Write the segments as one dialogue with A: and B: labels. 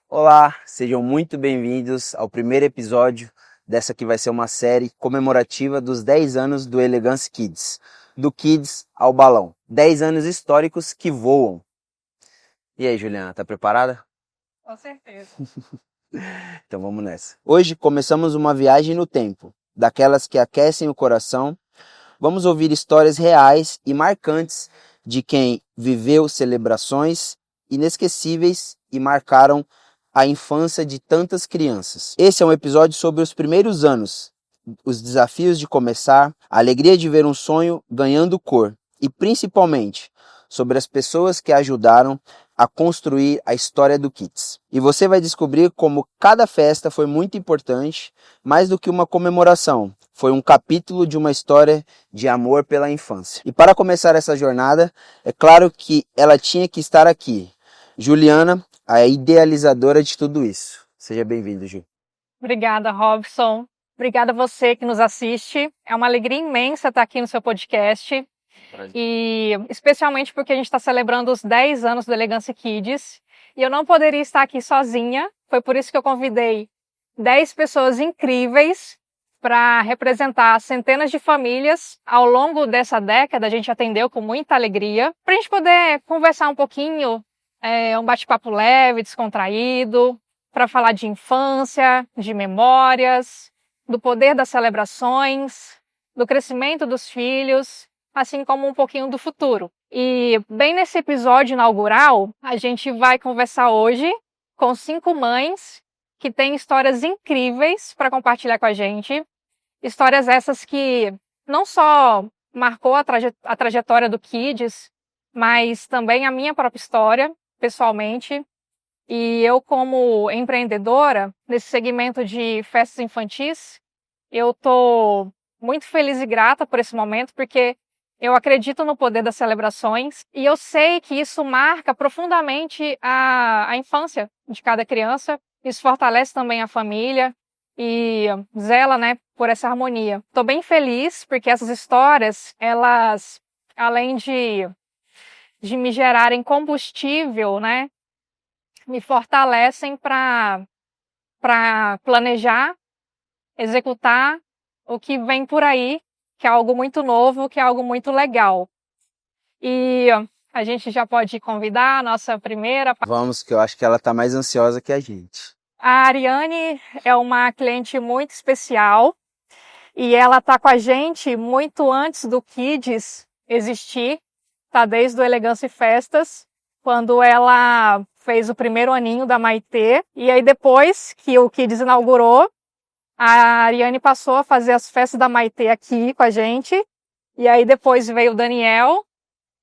A: Olá, sejam muito bem-vindos ao primeiro episódio dessa que vai ser uma série comemorativa dos 10 anos do Elegance Kids, do Kids ao balão. 10 anos históricos que voam. E aí, Juliana, tá preparada?
B: Com certeza.
A: Então vamos nessa. Hoje começamos uma viagem no tempo, daquelas que aquecem o coração. Vamos ouvir histórias reais e marcantes de quem viveu celebrações inesquecíveis e marcaram a infância de tantas crianças. Esse é um episódio sobre os primeiros anos, os desafios de começar, a alegria de ver um sonho ganhando cor e, principalmente, sobre as pessoas que ajudaram a construir a história do Kids. E você vai descobrir como cada festa foi muito importante, mais do que uma comemoração. Foi um capítulo de uma história de amor pela infância. E para começar essa jornada, é claro que ela tinha que estar aqui. Juliana, a idealizadora de tudo isso. Seja bem-vindo, Ju.
B: Obrigada, Robson. Obrigada a você que nos assiste. É uma alegria imensa estar aqui no seu podcast.
A: Prazer.
B: E especialmente porque a gente está celebrando os 10 anos do Elegance Kids. E eu não poderia estar aqui sozinha. Foi por isso que eu convidei 10 pessoas incríveis para representar centenas de famílias. Ao longo dessa década, a gente atendeu com muita alegria. Para a gente poder conversar um pouquinho, um bate-papo leve, descontraído, para falar de infância, de memórias, do poder das celebrações, do crescimento dos filhos, assim como um pouquinho do futuro. E bem nesse episódio inaugural, a gente vai conversar hoje com 5 mães que têm histórias incríveis para compartilhar com a gente. Histórias essas que não só marcou a trajetória do Kids, mas também a minha própria história, pessoalmente. E eu, como empreendedora, nesse segmento de festas infantis, eu estou muito feliz e grata por esse momento, porque eu acredito no poder das celebrações e eu sei que isso marca profundamente a infância de cada criança. Isso fortalece também a família e zela, né, por essa harmonia. Estou bem feliz porque essas histórias, elas, além de me gerarem combustível, né, me fortalecem para planejar, executar o que vem por aí, que é algo muito novo, que é algo muito legal. E a gente já pode convidar a nossa primeira...
A: Vamos, que eu acho que ela está mais ansiosa que a gente.
B: A Ariane é uma cliente muito especial e ela está com a gente muito antes do Kids existir, tá desde o Elegance Festas, quando ela fez o primeiro aninho da Maitê, e aí depois que o Kids inaugurou, a Ariane passou a fazer as festas da Maitê aqui com a gente, e aí depois veio o Daniel,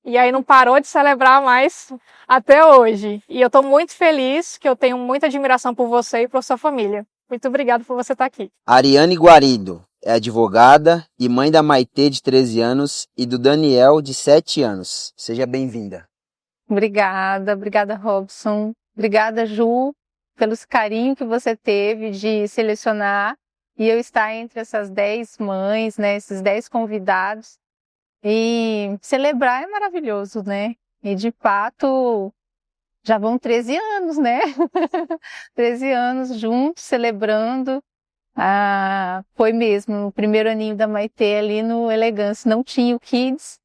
B: e aí não parou de celebrar mais até hoje. E eu estou muito feliz, que eu tenho muita admiração por você e por sua família. Muito obrigada por você estar aqui.
A: Ariane Guarido é advogada e mãe da Maitê, de 13 anos, e do Daniel, de 7 anos. Seja bem-vinda.
C: Obrigada, Robson. Obrigada, Ju, pelo carinho que você teve de selecionar e eu estar entre essas 10 mães, né, esses 10 convidados. E celebrar é maravilhoso, né? E de fato, já vão 13 anos, né? 13 anos juntos, celebrando. Foi mesmo, o primeiro aninho da Maitê ali no Elegance. Não tinha o Kids,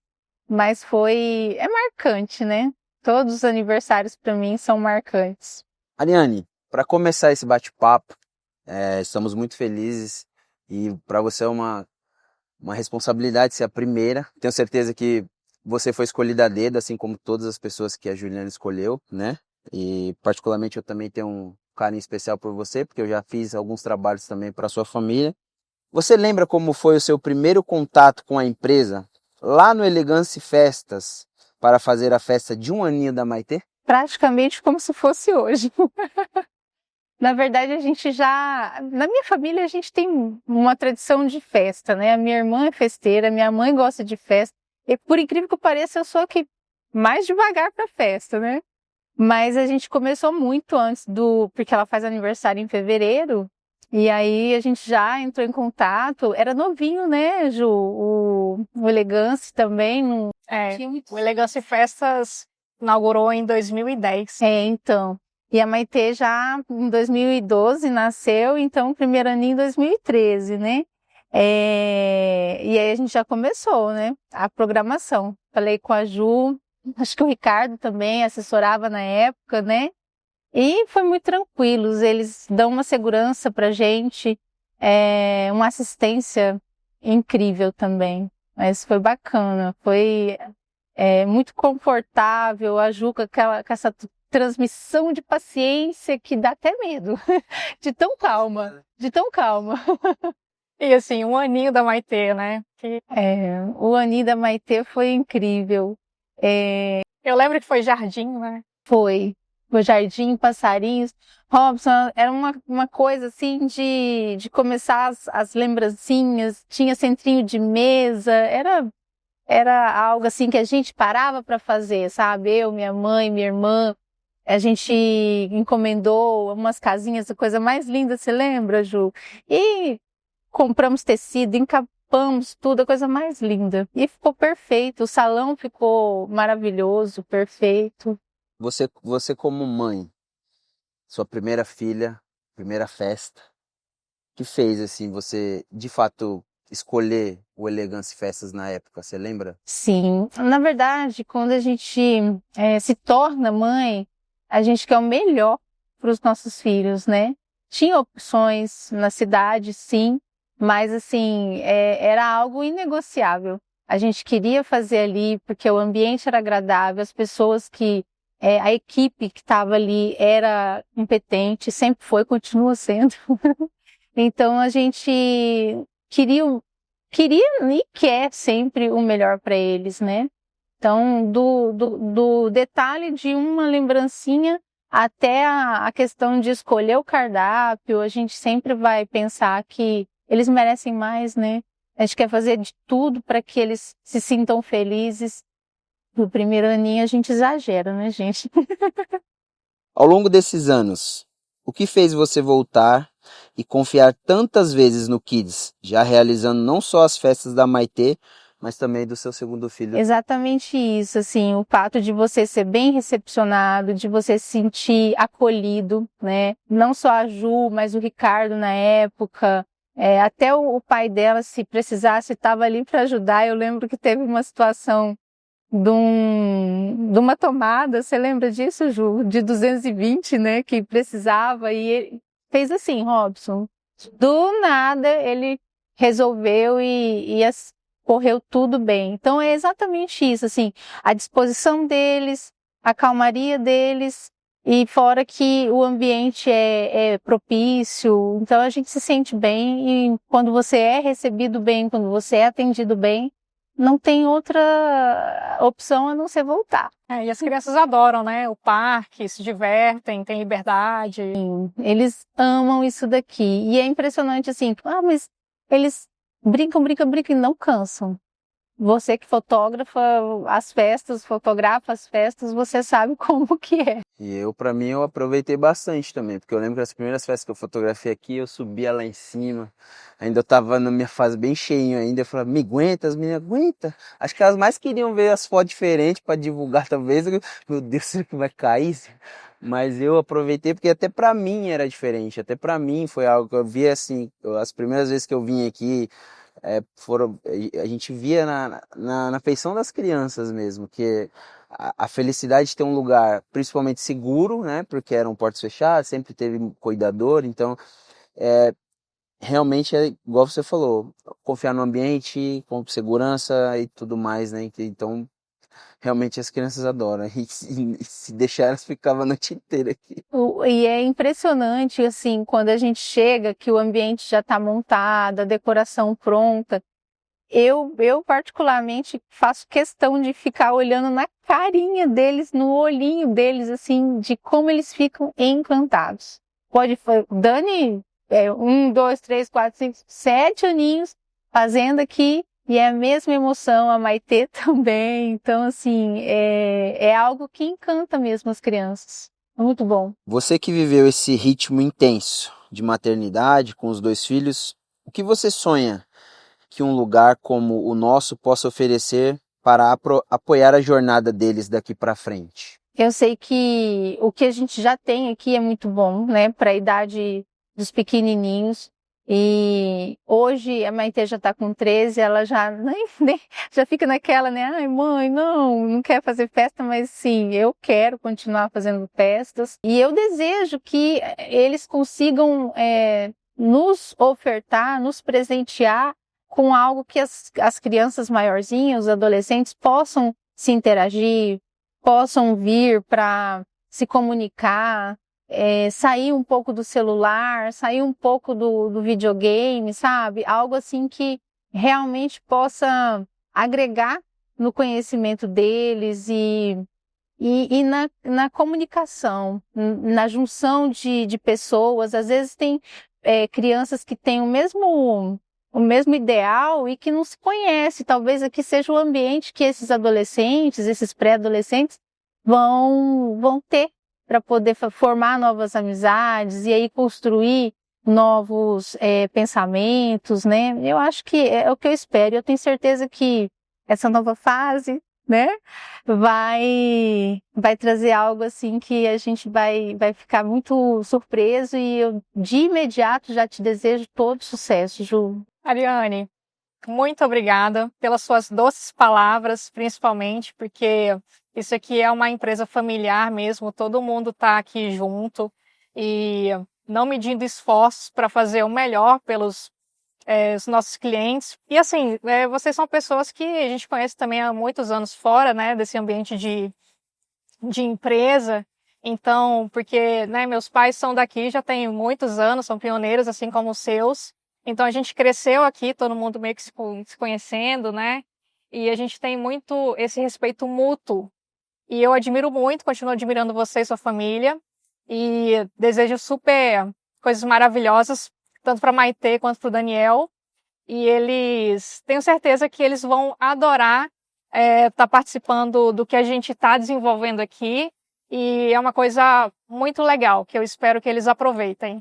C: mas é marcante, né? Todos os aniversários para mim são marcantes.
A: Ariane, para começar esse bate-papo, estamos muito felizes e para você é uma responsabilidade ser a primeira. Tenho certeza que você foi escolhida a dedo, assim como todas as pessoas que a Juliana escolheu, né? E particularmente eu também tenho um carinho especial por você, porque eu já fiz alguns trabalhos também para sua família. Você lembra como foi o seu primeiro contato com a empresa lá no Elegance Festas para fazer a festa de 1 aninho da Maitê?
C: Praticamente como se fosse hoje. Na verdade, na minha família, a gente tem uma tradição de festa, né? A minha irmã é festeira, minha mãe gosta de festa. E por incrível que pareça, eu sou a que mais devagar para festa, né? Mas a gente começou muito antes porque ela faz aniversário em fevereiro. E aí a gente já entrou em contato. Era novinho, né, Ju? O Elegance também.
B: O Elegance Festas inaugurou em 2010.
C: Então. E a Maitê já em 2012 nasceu, então o primeiro aninho em 2013, né? E aí a gente já começou, né? A programação. Falei com a Ju, acho que o Ricardo também assessorava na época, né? E foi muito tranquilos, eles dão uma segurança pra gente, uma assistência incrível também. Mas foi bacana, foi muito confortável, a Ju com essa transmissão de paciência que dá até medo, de tão calma, de tão calma.
B: E assim, um aninho da Maitê, né?
C: O aninho da Maitê foi incrível.
B: Eu lembro que foi jardim, né?
C: Foi. O jardim, passarinhos. Robson, era uma coisa assim de começar as lembrancinhas, tinha centrinho de mesa, era algo assim que a gente parava para fazer, sabe? Eu, minha mãe, minha irmã, a gente encomendou umas casinhas, a coisa mais linda, você lembra, Ju? E compramos tecido, encapamos tudo, a coisa mais linda. E ficou perfeito, o salão ficou maravilhoso, perfeito.
A: Você como mãe, sua primeira filha, primeira festa, que fez assim você de fato escolher o Elegância Festas na época, você lembra?
C: Sim, na verdade, quando a gente se torna mãe, a gente quer o melhor para os nossos filhos, né? Tinha opções na cidade, sim, mas assim, era algo inegociável. A gente queria fazer ali porque o ambiente era agradável, as pessoas a equipe que estava ali era competente, sempre foi, continua sendo. Então a gente queria e quer sempre o melhor para eles, né? Então, do detalhe de uma lembrancinha até a questão de escolher o cardápio, a gente sempre vai pensar que eles merecem mais, né? A gente quer fazer de tudo para que eles se sintam felizes. No primeiro aninho a gente exagera, né, gente?
A: Ao longo desses anos, o que fez você voltar e confiar tantas vezes no Kids, já realizando não só as festas da Maitê, mas também do seu segundo filho?
C: Exatamente isso, assim, o fato de você ser bem recepcionado, de você se sentir acolhido, né? Não só a Ju, mas o Ricardo na época, até o pai dela, se precisasse, estava ali para ajudar. Eu lembro que teve uma situação de uma tomada, você lembra disso, Ju? De 220, né? Que precisava, e ele fez assim, Robson, do nada ele resolveu e correu tudo bem. Então é exatamente isso, assim, a disposição deles, a calmaria deles, e fora que o ambiente é propício, então a gente se sente bem, e quando você é recebido bem, quando você é atendido bem, não tem outra opção a não ser voltar.
B: E as crianças adoram, né? O parque, se divertem, têm liberdade.
C: Eles amam isso daqui. E é impressionante assim, mas eles brincam e não cansam. Você que fotografa as festas, você sabe como que é.
A: E pra mim, eu aproveitei bastante também, porque eu lembro que as primeiras festas que eu fotografei aqui, eu subia lá em cima, ainda eu tava na minha fase bem cheinho ainda, eu falava, me aguenta, as meninas aguenta. Acho que elas mais queriam ver as fotos diferentes para divulgar talvez, meu Deus, será que vai cair? Mas eu aproveitei porque até pra mim era diferente, até pra mim foi algo que eu vi assim, as primeiras vezes que eu vim aqui, a gente via na feição das crianças mesmo, que a felicidade de ter um lugar principalmente seguro, né, porque eram portas fechadas, sempre teve cuidador, então realmente é igual você falou, confiar no ambiente, com segurança e tudo mais, né, então realmente as crianças adoram, e se deixar elas ficavam a noite inteira aqui.
C: E é impressionante, assim, quando a gente chega, que o ambiente já está montado, a decoração pronta. Eu particularmente faço questão de ficar olhando na carinha deles, no olhinho deles, assim, de como eles ficam encantados. Dani, 1, 2, 3, 4, 5, 7 aninhos fazendo aqui, e é a mesma emoção, a Maitê também. Então, assim, é algo que encanta mesmo as crianças. Muito bom.
A: Você que viveu esse ritmo intenso de maternidade com os 2 filhos, o que você sonha que um lugar como o nosso possa oferecer para apoiar a jornada deles daqui para frente?
C: Eu sei que o que a gente já tem aqui é muito bom, né, para a idade dos pequenininhos. E hoje a Maitê já está com 13, ela já já fica naquela, né? Ai, mãe, não quer fazer festa, mas sim, eu quero continuar fazendo festas. E eu desejo que eles consigam nos ofertar, nos presentear com algo que as crianças maiorzinhas, os adolescentes, possam se interagir, possam vir para se comunicar, sair um pouco do celular, sair um pouco do videogame, sabe? Algo assim que realmente possa agregar no conhecimento deles e na comunicação, na junção de pessoas. Às vezes tem crianças que têm o mesmo ideal e que não se conhece. Talvez aqui seja o ambiente que esses adolescentes, esses pré-adolescentes vão ter para poder formar novas amizades e aí construir novos pensamentos, né? Eu acho que é o que eu espero. Eu tenho certeza que essa nova fase, né, vai trazer algo assim que a gente vai ficar muito surpreso e eu de imediato já te desejo todo sucesso, Ju.
B: Ariane, muito obrigada pelas suas doces palavras, principalmente porque isso aqui é uma empresa familiar mesmo, todo mundo está aqui junto e não medindo esforços para fazer o melhor pelos os nossos clientes. E assim, vocês são pessoas que a gente conhece também há muitos anos fora, né, desse ambiente de empresa. Então, porque, né, meus pais são daqui já tem muitos anos, são pioneiros assim como os seus. Então a gente cresceu aqui, todo mundo meio que se conhecendo, né? E a gente tem muito esse respeito mútuo. E eu admiro muito, continuo admirando você e sua família. E desejo super coisas maravilhosas, tanto para Maitê quanto para o Daniel. E eles, tenho certeza que eles vão adorar estar participando do que a gente está desenvolvendo aqui. E é uma coisa muito legal, que eu espero que eles aproveitem.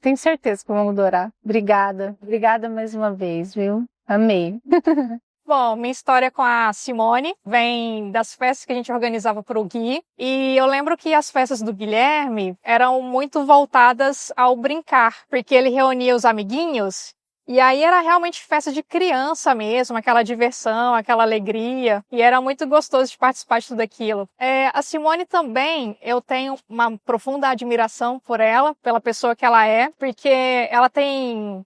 C: Tenho certeza que vão adorar. Obrigada. Obrigada mais uma vez, viu? Amei.
B: Bom, minha história com a Simone vem das festas que a gente organizava para o Gui. E eu lembro que as festas do Guilherme eram muito voltadas ao brincar, porque ele reunia os amiguinhos. E aí era realmente festa de criança mesmo, aquela diversão, aquela alegria. E era muito gostoso de participar de tudo aquilo. A Simone também, eu tenho uma profunda admiração por ela, pela pessoa que ela é, porque ela também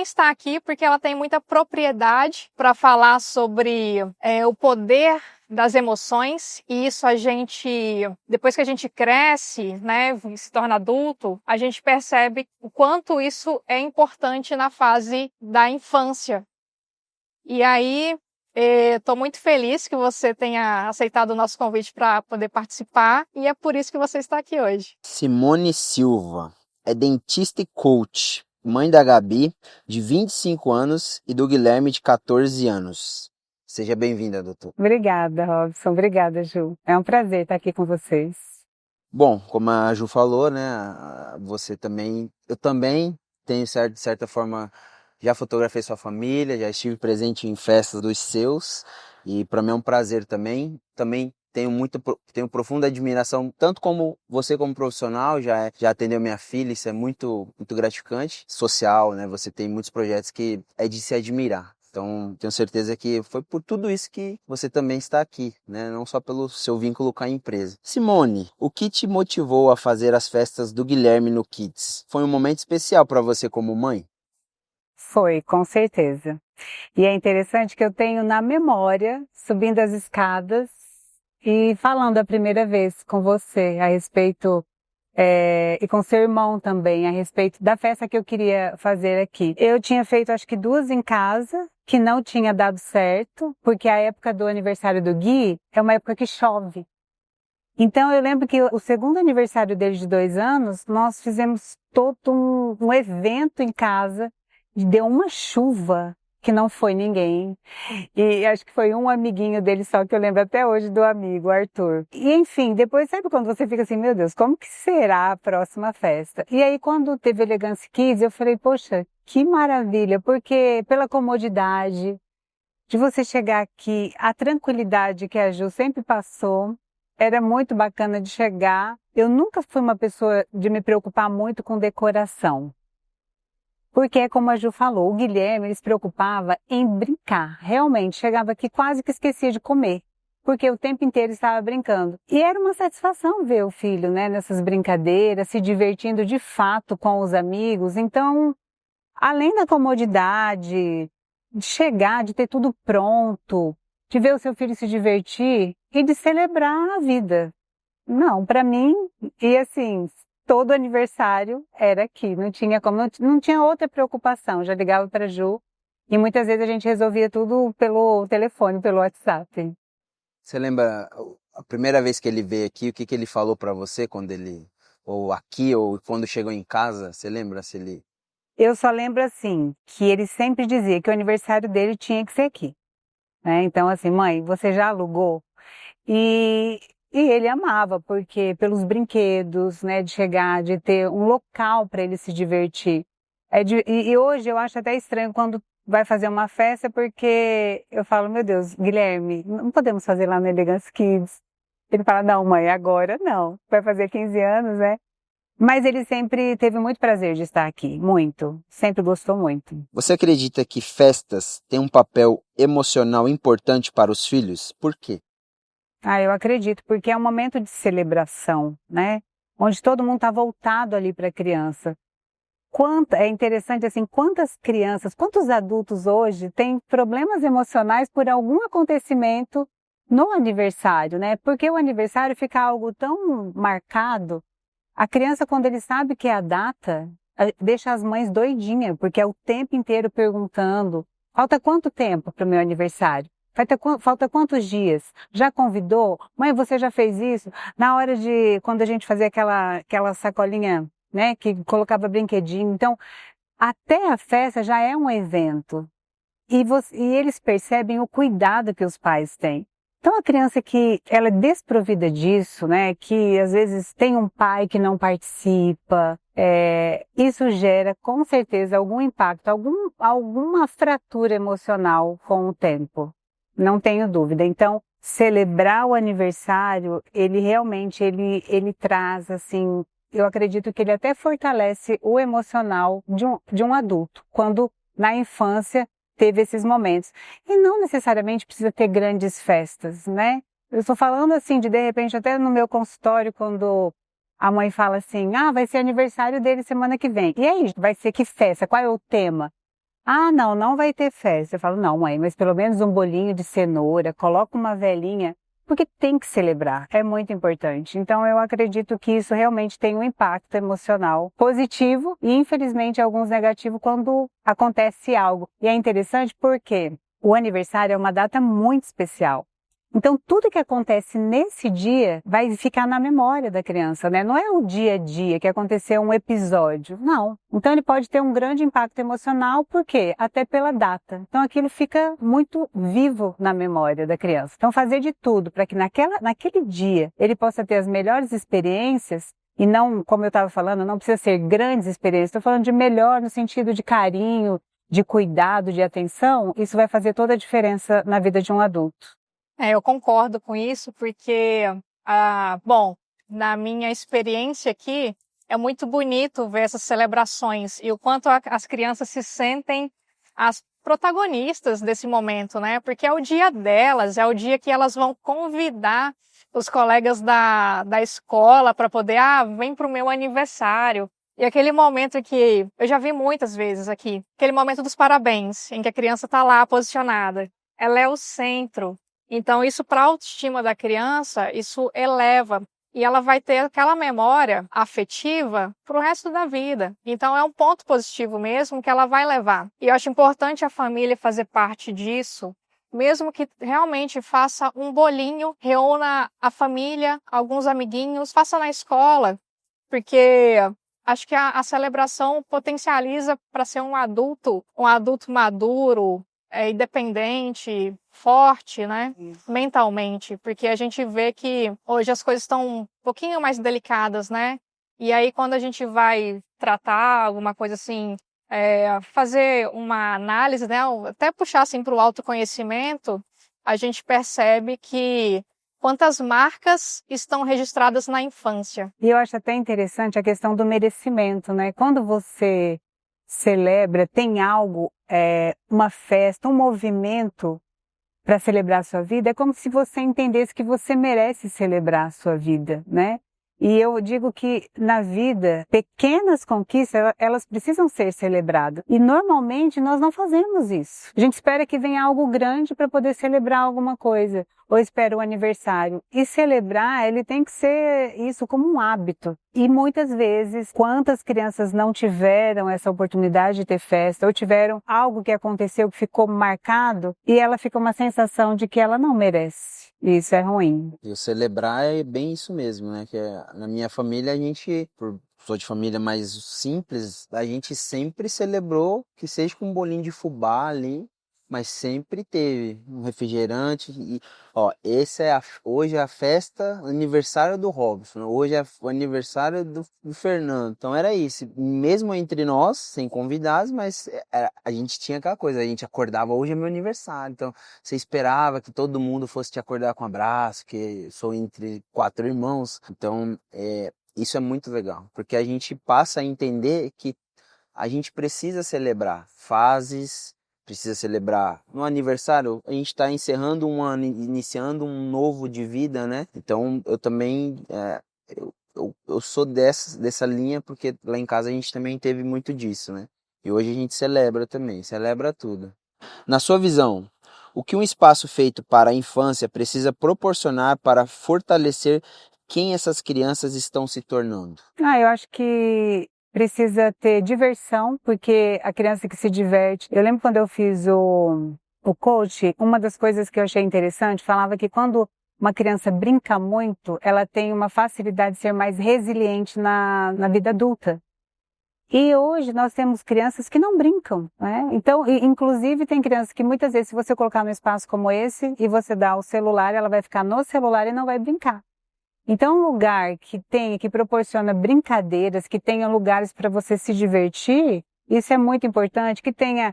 B: está aqui porque ela tem muita propriedade para falar sobre o poder das emoções, e isso depois que a gente cresce, né, se torna adulto, a gente percebe o quanto isso é importante na fase da infância. E aí, estou muito feliz que você tenha aceitado o nosso convite para poder participar, e é por isso que você está aqui hoje.
A: Simone Silva é dentista e coach, mãe da Gabi, de 25 anos, e do Guilherme, de 14 anos. Seja bem-vinda, doutor.
D: Obrigada, Robson. Obrigada, Ju. É um prazer estar aqui com vocês.
A: Bom, como a Ju falou, né, eu também tenho, de certa forma, já fotografei sua família, já estive presente em festas dos seus, e para mim é um prazer também. Também tenho profunda admiração, tanto como você como profissional, já atendeu minha filha, isso é muito, muito gratificante. Social, né, você tem muitos projetos que é de se admirar. Então, tenho certeza que foi por tudo isso que você também está aqui, né? Não só pelo seu vínculo com a empresa. Simone, o que te motivou a fazer as festas do Guilherme no Kids? Foi um momento especial para você como mãe?
D: Foi, com certeza. E é interessante que eu tenho na memória, subindo as escadas e falando a primeira vez com você a respeito, e com seu irmão também, a respeito da festa que eu queria fazer aqui. Eu tinha feito acho que 2 em casa, que não tinha dado certo, porque a época do aniversário do Gui é uma época que chove. Então eu lembro que o segundo aniversário dele de 2 anos, nós fizemos todo um evento em casa, deu uma chuva que não foi ninguém. E acho que foi um amiguinho dele só, que eu lembro até hoje do amigo, Arthur. E enfim, depois sabe quando você fica assim, meu Deus, como que será a próxima festa? E aí quando teve Elegance Kids, eu falei, poxa, que maravilha, porque pela comodidade de você chegar aqui, a tranquilidade que a Ju sempre passou, era muito bacana de chegar. Eu nunca fui uma pessoa de me preocupar muito com decoração. Porque é como a Ju falou, o Guilherme ele se preocupava em brincar. Realmente, chegava aqui quase que esquecia de comer. Porque o tempo inteiro estava brincando. E era uma satisfação ver o filho, né, nessas brincadeiras, se divertindo de fato com os amigos. Então, além da comodidade, de chegar, de ter tudo pronto, de ver o seu filho se divertir e de celebrar a vida. Não, para mim, e assim, todo aniversário era aqui, não tinha como, não tinha outra preocupação. Já ligava para Ju e muitas vezes a gente resolvia tudo pelo telefone, pelo WhatsApp.
A: Você lembra a primeira vez que ele veio aqui, o que que ele falou para você quando ele, ou aqui, ou quando chegou em casa? Você lembra se ele...
D: Eu só lembro assim, que ele sempre dizia que o aniversário dele tinha que ser aqui, né? Então assim, mãe, você já alugou? E, e ele amava, porque pelos brinquedos, né, de chegar, de ter um local para ele se divertir. E hoje eu acho até estranho quando vai fazer uma festa, porque eu falo, meu Deus, Guilherme, não podemos fazer lá no Elegance Kids. Ele fala, não, mãe, agora não. Vai fazer 15 anos, né? Mas ele sempre teve muito prazer de estar aqui, muito. Sempre gostou muito.
A: Você acredita que festas têm um papel emocional importante para os filhos? Por quê?
D: Ah, eu acredito, porque é um momento de celebração, né? Onde todo mundo está voltado ali para a criança. É interessante assim, quantas crianças, quantos adultos hoje têm problemas emocionais por algum acontecimento no aniversário, né? Porque o aniversário fica algo tão marcado. A criança, quando ele sabe que é a data, deixa as mães doidinhas, porque é o tempo inteiro perguntando: falta quanto tempo para o meu aniversário? Falta quantos dias? Já convidou? Mãe, você já fez isso? Na hora de, quando a gente fazia aquela sacolinha, né, que colocava brinquedinho. Então, até a festa já é um evento. E eles percebem o cuidado que os pais têm. Então, a criança que ela é desprovida disso, né, que às vezes tem um pai que não participa, isso gera com certeza algum impacto, alguma fratura emocional com o tempo. Não tenho dúvida. Então, celebrar o aniversário, ele realmente ele traz assim, eu acredito que ele até fortalece o emocional de um adulto, quando na infância teve esses momentos. E não necessariamente precisa ter grandes festas, né? Eu estou falando assim de repente, até no meu consultório, quando a mãe fala assim, ah, vai ser aniversário dele semana que vem. E aí, vai ser que festa? Qual é o tema? Ah, não, não vai ter festa. Eu falo, não, mãe, mas pelo menos um bolinho de cenoura, coloca uma velinha, porque tem que celebrar, é muito importante. Então eu acredito que isso realmente tem um impacto emocional positivo e infelizmente alguns negativos quando acontece algo. E é interessante porque o aniversário é uma data muito especial. Então tudo que acontece nesse dia vai ficar na memória da criança, né? Não é o dia a dia que aconteceu um episódio, não. Então ele pode ter um grande impacto emocional, por quê? Até pela data. Então aquilo fica muito vivo na memória da criança. Então fazer de tudo para que naquele dia ele possa ter as melhores experiências e não, como eu estava falando, não precisa ser grandes experiências. Estou falando de melhor no sentido de carinho, de cuidado, de atenção. Isso vai fazer toda a diferença na vida de um adulto.
B: Eu concordo com isso, porque, bom, na minha experiência aqui, é muito bonito ver essas celebrações e o quanto as crianças se sentem as protagonistas desse momento, né? Porque é o dia delas, é o dia que elas vão convidar os colegas da escola para poder, vem para o meu aniversário. E aquele momento que eu já vi muitas vezes aqui, aquele momento dos parabéns, em que a criança está lá posicionada. Ela é o centro. Então, isso para a autoestima da criança, isso eleva. E ela vai ter aquela memória afetiva para o resto da vida. Então, é um ponto positivo mesmo que ela vai levar. E eu acho importante a família fazer parte disso, mesmo que realmente faça um bolinho, reúna a família, alguns amiguinhos, faça na escola, porque acho que a celebração potencializa para ser um adulto maduro, independente, forte, né? Mentalmente, porque a gente vê que hoje as coisas estão um pouquinho mais delicadas, né? E aí quando a gente vai tratar alguma coisa assim, fazer uma análise, né? Até puxar assim para o autoconhecimento, a gente percebe que quantas marcas estão registradas na infância.
D: E eu acho até interessante a questão do merecimento, né? Quando você celebra, tem algo, uma festa, um movimento para celebrar a sua vida, é como se você entendesse que você merece celebrar a sua vida, né? E eu digo que na vida, pequenas conquistas, elas precisam ser celebradas. E normalmente nós não fazemos isso. A gente espera que venha algo grande para poder celebrar alguma coisa, ou espera o aniversário. E celebrar, ele tem que ser isso como um hábito. E muitas vezes, quantas crianças não tiveram essa oportunidade de ter festa, ou tiveram algo que aconteceu que ficou marcado, e ela fica uma sensação de que ela não merece. Isso é ruim.
A: E o celebrar é bem isso mesmo, né? Que na minha família a gente, sou de família mais simples, a gente sempre celebrou, que seja com um bolinho de fubá ali, mas sempre teve um refrigerante e, ó, hoje é a festa, aniversário do Robson, hoje é o aniversário do Fernando. Então era isso, mesmo entre nós, sem convidados, mas a gente tinha aquela coisa, a gente acordava, hoje é meu aniversário, então você esperava que todo mundo fosse te acordar com um abraço, que sou entre 4 irmãos, então isso é muito legal, porque a gente passa a entender que a gente precisa celebrar fases, precisa celebrar no aniversário, a gente está encerrando um ano, iniciando um novo de vida, né? Então eu também, eu sou dessa linha, porque lá em casa a gente também teve muito disso, né? E hoje a gente celebra também, celebra tudo. Na sua visão, o que um espaço feito para a infância precisa proporcionar para fortalecer quem essas crianças estão se tornando?
D: Eu acho que precisa ter diversão, porque a criança que se diverte... Eu lembro quando eu fiz o coach, uma das coisas que eu achei interessante, falava que quando uma criança brinca muito, ela tem uma facilidade de ser mais resiliente na vida adulta. E hoje nós temos crianças que não brincam, né? Então, inclusive tem crianças que muitas vezes, se você colocar num espaço como esse e você dá o celular, ela vai ficar no celular e não vai brincar. Então, um lugar que proporciona brincadeiras, que tenha lugares para você se divertir, isso é muito importante, que tenha,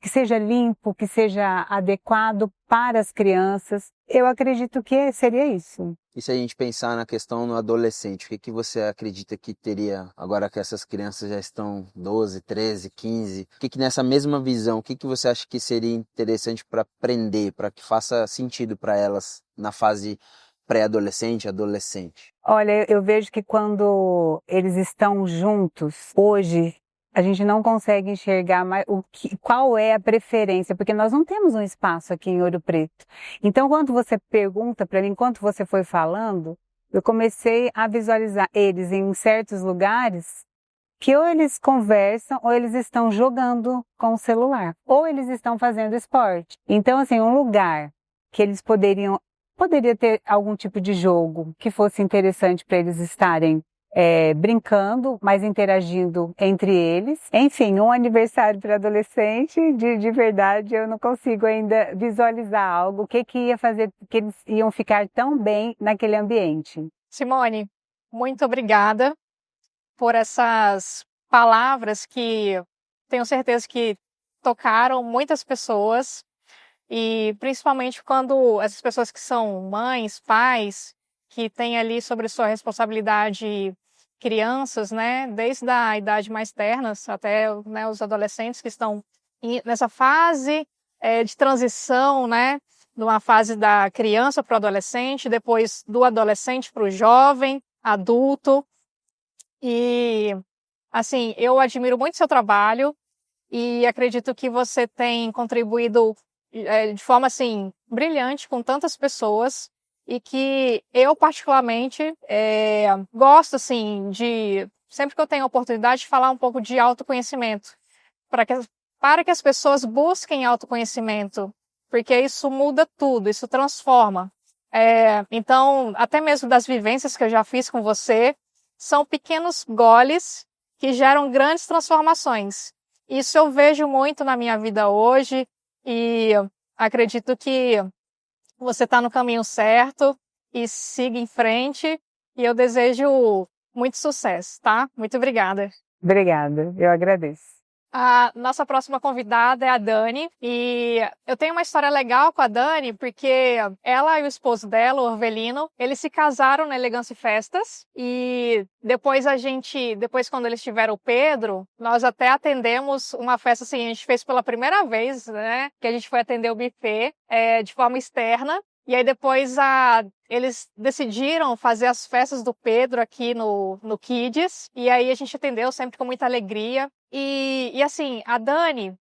D: que seja limpo, que seja adequado para as crianças. Eu acredito que seria isso.
A: E se a gente pensar na questão no adolescente, o que você acredita que teria, agora que essas crianças já estão 12, 13, 15, o que nessa mesma visão, o que você acha que seria interessante para aprender, para que faça sentido para elas na fase pré-adolescente, adolescente?
D: Olha, eu vejo que quando eles estão juntos, hoje, a gente não consegue enxergar mais qual é a preferência, porque nós não temos um espaço aqui em Ouro Preto. Então, quando você pergunta para mim, enquanto você foi falando, eu comecei a visualizar eles em certos lugares que ou eles conversam, ou eles estão jogando com o celular, ou eles estão fazendo esporte. Então, assim, um lugar que eles poderia ter algum tipo de jogo que fosse interessante para eles estarem brincando, mas interagindo entre eles. Enfim, um aniversário para adolescente, de verdade, eu não consigo ainda visualizar algo, o que ia fazer que eles iam ficar tão bem naquele ambiente.
B: Simone, muito obrigada por essas palavras que tenho certeza que tocaram muitas pessoas. E principalmente quando essas pessoas que são mães, pais, que têm ali sobre sua responsabilidade crianças, né, desde a idade mais ternas até, né, os adolescentes que estão nessa fase de transição, né, de uma fase da criança para o adolescente, depois do adolescente para o jovem, adulto. E, assim, eu admiro muito seu trabalho e acredito que você tem contribuído de forma, assim, brilhante com tantas pessoas e que eu, particularmente, gosto, assim, sempre que eu tenho a oportunidade, de falar um pouco de autoconhecimento, para que as pessoas busquem autoconhecimento, porque isso muda tudo, isso transforma. Então, até mesmo das vivências que eu já fiz com você, são pequenos goles que geram grandes transformações. Isso eu vejo muito na minha vida hoje, e acredito que você está no caminho certo e siga em frente. E eu desejo muito sucesso, tá? Muito obrigada.
D: Obrigada, eu agradeço.
B: A nossa próxima convidada é a Dani, e eu tenho uma história legal com a Dani, porque ela e o esposo dela, o Orvelino, eles se casaram na Elegância Festas, e depois quando eles tiveram o Pedro, nós até atendemos uma festa assim, a gente fez pela primeira vez, né, que a gente foi atender o buffet de forma externa, e aí depois eles decidiram fazer as festas do Pedro aqui no Kids, e aí a gente atendeu sempre com muita alegria. E assim, a Dani,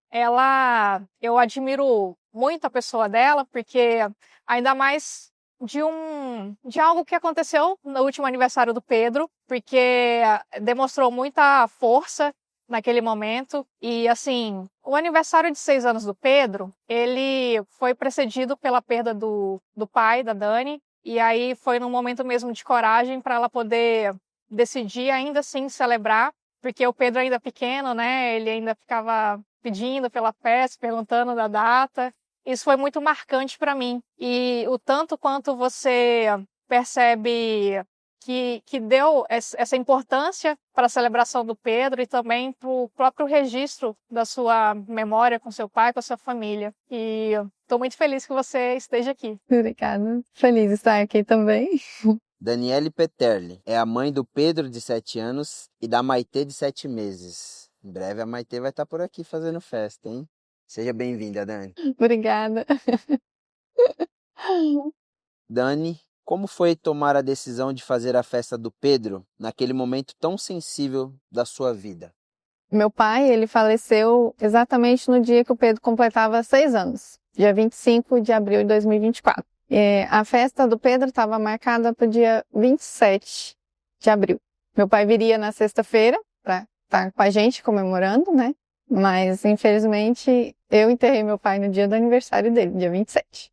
B: eu admiro muito a pessoa dela, porque ainda mais de algo que aconteceu no último aniversário do Pedro, porque demonstrou muita força naquele momento. E assim, o aniversário de 6 anos do Pedro, ele foi precedido pela perda do pai da Dani, e aí foi num momento mesmo de coragem para ela poder decidir ainda assim celebrar, porque o Pedro ainda é pequeno, né? Ele ainda ficava pedindo pela festa, perguntando da data. Isso foi muito marcante para mim. E o tanto quanto você percebe que deu essa importância para a celebração do Pedro e também para o próprio registro da sua memória com seu pai, com a sua família. E estou muito feliz que você esteja aqui.
C: Obrigada. Feliz de estar aqui também.
A: Daniele Peterle é a mãe do Pedro, de 7 anos, e da Maitê, de 7 meses. Em breve a Maitê vai estar por aqui fazendo festa, hein? Seja bem-vinda, Dani.
C: Obrigada.
A: Dani, como foi tomar a decisão de fazer a festa do Pedro naquele momento tão sensível da sua vida?
C: Meu pai, ele faleceu exatamente no dia que o Pedro completava 6 anos, dia 25 de abril de 2024. A festa do Pedro estava marcada para o dia 27 de abril. Meu pai viria na sexta-feira para estar com a gente comemorando, né? Mas, infelizmente, eu enterrei meu pai no dia do aniversário dele, dia 27.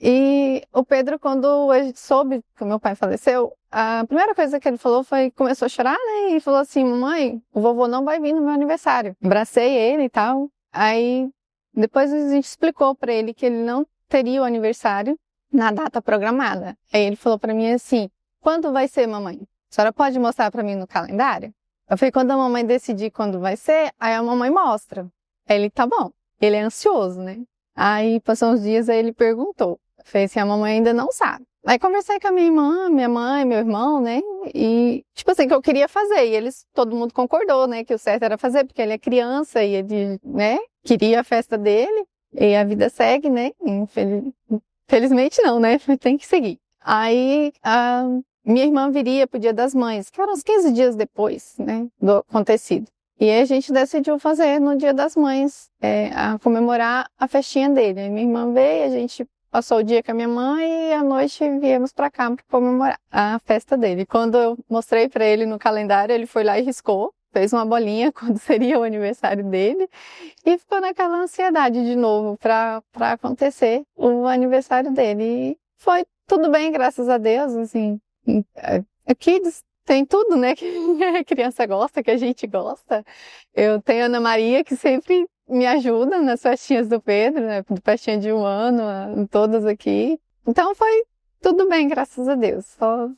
C: E o Pedro, quando a gente soube que o meu pai faleceu, a primeira coisa que ele falou começou a chorar, né? E falou assim: mamãe, o vovô não vai vir no meu aniversário. Abracei ele e tal. Aí, depois a gente explicou para ele que ele não teria o aniversário na data programada. Aí ele falou para mim assim: quando vai ser, mamãe? A senhora pode mostrar para mim no calendário? Eu falei: quando a mamãe decidir quando vai ser, aí a mamãe mostra. Aí ele: tá bom. Ele é ansioso, né? Aí passou uns dias, aí ele perguntou. Fez assim: a mamãe ainda não sabe. Aí conversei com a minha irmã, minha mãe, meu irmão, né? E, tipo assim, que eu queria fazer. E todo mundo concordou, né? Que o certo era fazer, porque ele é criança e ele, né? Queria a festa dele. E a vida segue, né? Infelizmente não, né? Tem que seguir. Aí, a minha irmã viria pro Dia das Mães, que eram uns 15 dias depois, né? Do acontecido. E aí a gente decidiu fazer no Dia das Mães, a comemorar a festinha dele. Aí minha irmã veio, a gente passou o dia com a minha mãe e à noite viemos para cá para comemorar a festa dele. Quando eu mostrei para ele no calendário, ele foi lá e riscou, fez uma bolinha quando seria o aniversário dele e ficou naquela ansiedade de novo para acontecer o aniversário dele. E foi tudo bem, graças a Deus, assim. Aqui tem tudo, né, que a criança gosta, que a gente gosta. Eu tenho a Ana Maria, que sempre me ajuda nas festinhas do Pedro, né, do festinha de 1 ano, todas aqui. Então foi tudo bem, graças a Deus. Só...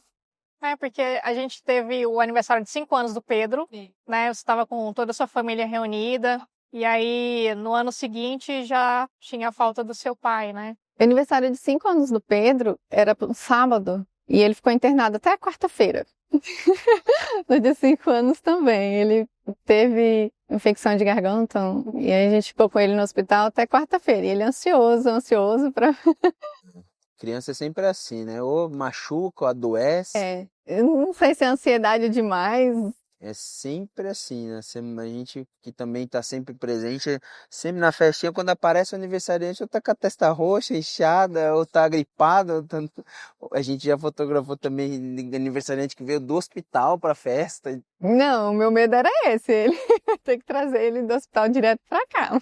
B: porque a gente teve o aniversário de 5 anos do Pedro, né, você estava com toda a sua família reunida, e aí no ano seguinte já tinha a falta do seu pai, né?
C: O aniversário de 5 anos do Pedro era um sábado, e ele ficou internado até a quarta-feira. No dia 5 anos também. Ele teve infecção de garganta e aí a gente ficou com ele no hospital até quarta-feira. E ele ansioso para...
A: Criança é sempre assim, né? Ou machuca, ou adoece.
C: Eu não sei se é ansiedade demais.
A: É sempre assim, né? A gente que também tá sempre presente, sempre na festinha, quando aparece o aniversariante, ou tá com a testa roxa, inchada, ou tá gripado. A gente já fotografou também aniversariante que veio do hospital pra festa.
C: Não, o meu medo era esse, ele ter que trazer ele do hospital direto pra cá.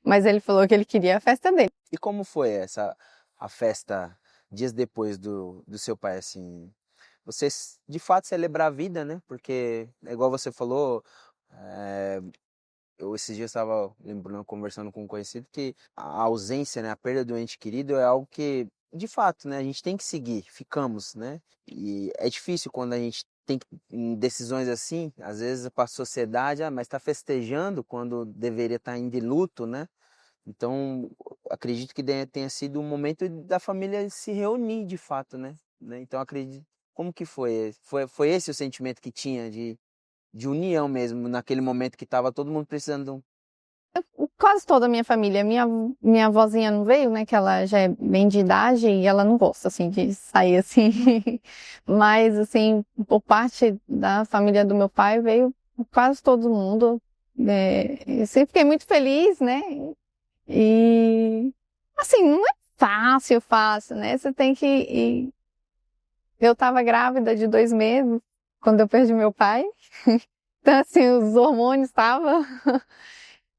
C: Mas ele falou que ele queria a festa dele.
A: E como foi a festa dias depois do seu pai, assim? Você de fato celebrar a vida, né? Porque, igual você falou, eu esses dias estava lembrando, conversando com um conhecido, que a ausência, né, a perda do ente querido é algo que, de fato, né, a gente tem que seguir, ficamos, né? E é difícil quando a gente tem em decisões assim, às vezes para a sociedade, mas está festejando quando deveria estar em luto, né? Então, acredito que tenha sido um momento da família se reunir de fato, né? Então, acredito. Como que foi? Foi esse o sentimento que tinha de união mesmo, naquele momento que estava todo mundo precisando.
C: Quase toda a minha família. Minha avózinha não veio, né? Que ela já é bem de idade e ela não gosta, assim, de sair assim. Mas, assim, por parte da família do meu pai, veio quase todo mundo. Eu sempre fiquei muito feliz, né? E, assim, não é fácil, né? Você tem que ir. Eu estava grávida de 2 meses quando eu perdi meu pai. Então, assim, os hormônios estavam.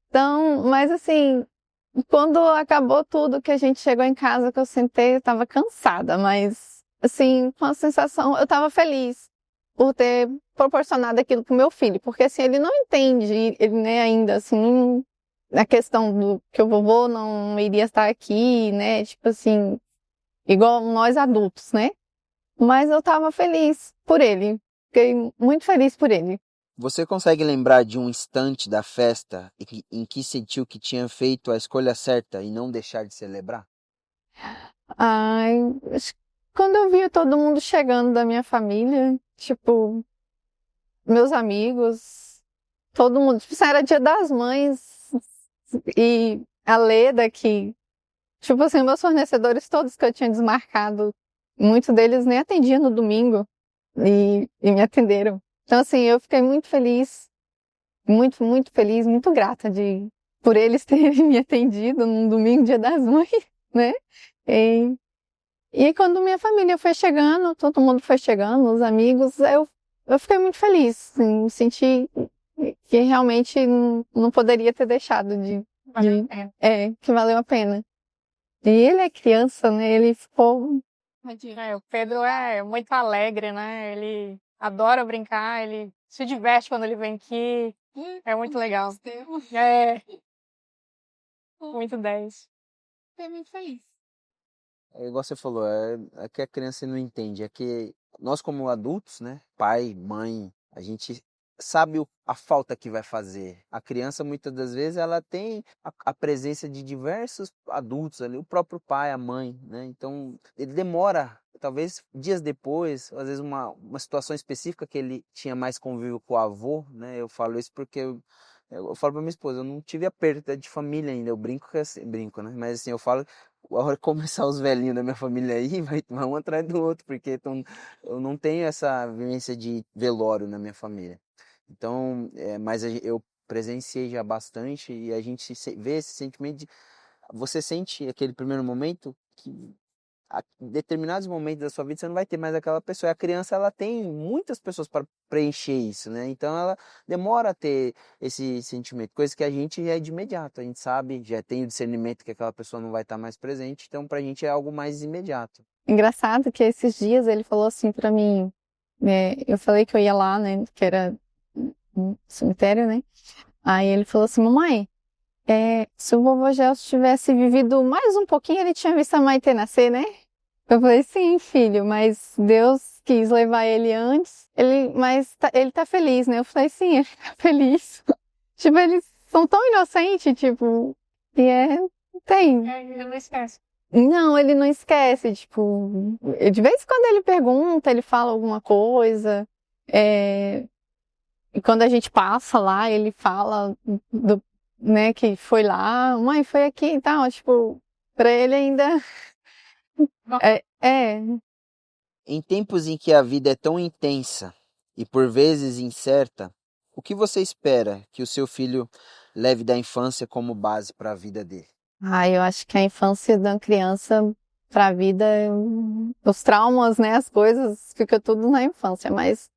C: Então, mas assim, quando acabou tudo, que a gente chegou em casa, que eu sentei, eu estava cansada, mas assim, com a sensação, eu estava feliz por ter proporcionado aquilo pro meu filho, porque assim, ele não entende, ele, né, ainda assim, a questão do que o vovô não iria estar aqui, né, tipo assim, igual nós adultos, né? Mas eu estava feliz por ele, fiquei muito feliz por ele.
A: Você consegue lembrar de um instante da festa em que sentiu que tinha feito a escolha certa e não deixar de celebrar?
C: Ai, acho que quando eu vi todo mundo chegando da minha família, tipo, meus amigos, todo mundo, tipo, assim, era Dia das Mães e a Leda que, tipo assim, meus fornecedores todos que eu tinha desmarcado, muitos deles nem atendiam no domingo e me atenderam. Então, assim, eu fiquei muito feliz, muito feliz, muito grata por eles terem me atendido num domingo, Dia das Mães, né? E quando minha família foi chegando, todo mundo foi chegando, os amigos, eu fiquei muito feliz, assim, me senti que realmente não poderia ter deixado que valeu a pena. E ele é criança, né? Ele ficou.
B: O Pedro é muito alegre, né? Ele adora brincar, ele se diverte quando ele vem aqui. É muito legal. É, muito 10.
C: Fiquei muito feliz.
A: É igual você falou, é que a criança não entende, é que nós como adultos, né, pai, mãe, a gente sabe a falta que vai fazer. A criança muitas das vezes ela tem a presença de diversos adultos ali, o próprio pai, a mãe, né? Então ele demora, talvez dias depois, às vezes uma situação específica que ele tinha mais convívio com o avô, né? Eu falo isso porque eu falo pra minha esposa, eu não tive a perda de família ainda, eu brinco que assim, brinco, né? Mas assim, eu falo a hora que começar os velhinhos da minha família aí, vai um atrás do outro, porque eu não tenho essa vivência de velório na minha família. Então, mas eu presenciei já bastante e a gente vê esse sentimento de. Você sente aquele primeiro momento que em determinados momentos da sua vida você não vai ter mais aquela pessoa. E a criança ela tem muitas pessoas para preencher isso, né? Então ela demora a ter esse sentimento, coisa que a gente é de imediato, a gente sabe, já tem o discernimento que aquela pessoa não vai estar mais presente, então pra gente é algo mais imediato.
C: Engraçado que esses dias ele falou assim pra mim, né? Eu falei que eu ia lá, né? Que era um cemitério, né? Aí ele falou assim, mamãe, se o vovô Gelson tivesse vivido mais um pouquinho, ele tinha visto a Maitê nascer, né? Eu falei, sim, filho, mas Deus quis levar ele antes, mas ele tá feliz, né? Eu falei, sim, ele tá feliz. Tipo, eles são tão inocentes, tipo, tem.
B: Ele não esquece.
C: Não, ele não esquece, tipo, de vez em quando ele pergunta, ele fala alguma coisa, e quando a gente passa lá, ele fala né, que foi lá, mãe, foi aqui e tal, tipo, pra ele ainda é.
A: Em tempos em que a vida é tão intensa e por vezes incerta, o que você espera que o seu filho leve da infância como base para a vida dele?
C: Eu acho que a infância da criança pra vida, os traumas, né, as coisas, fica tudo na infância, mas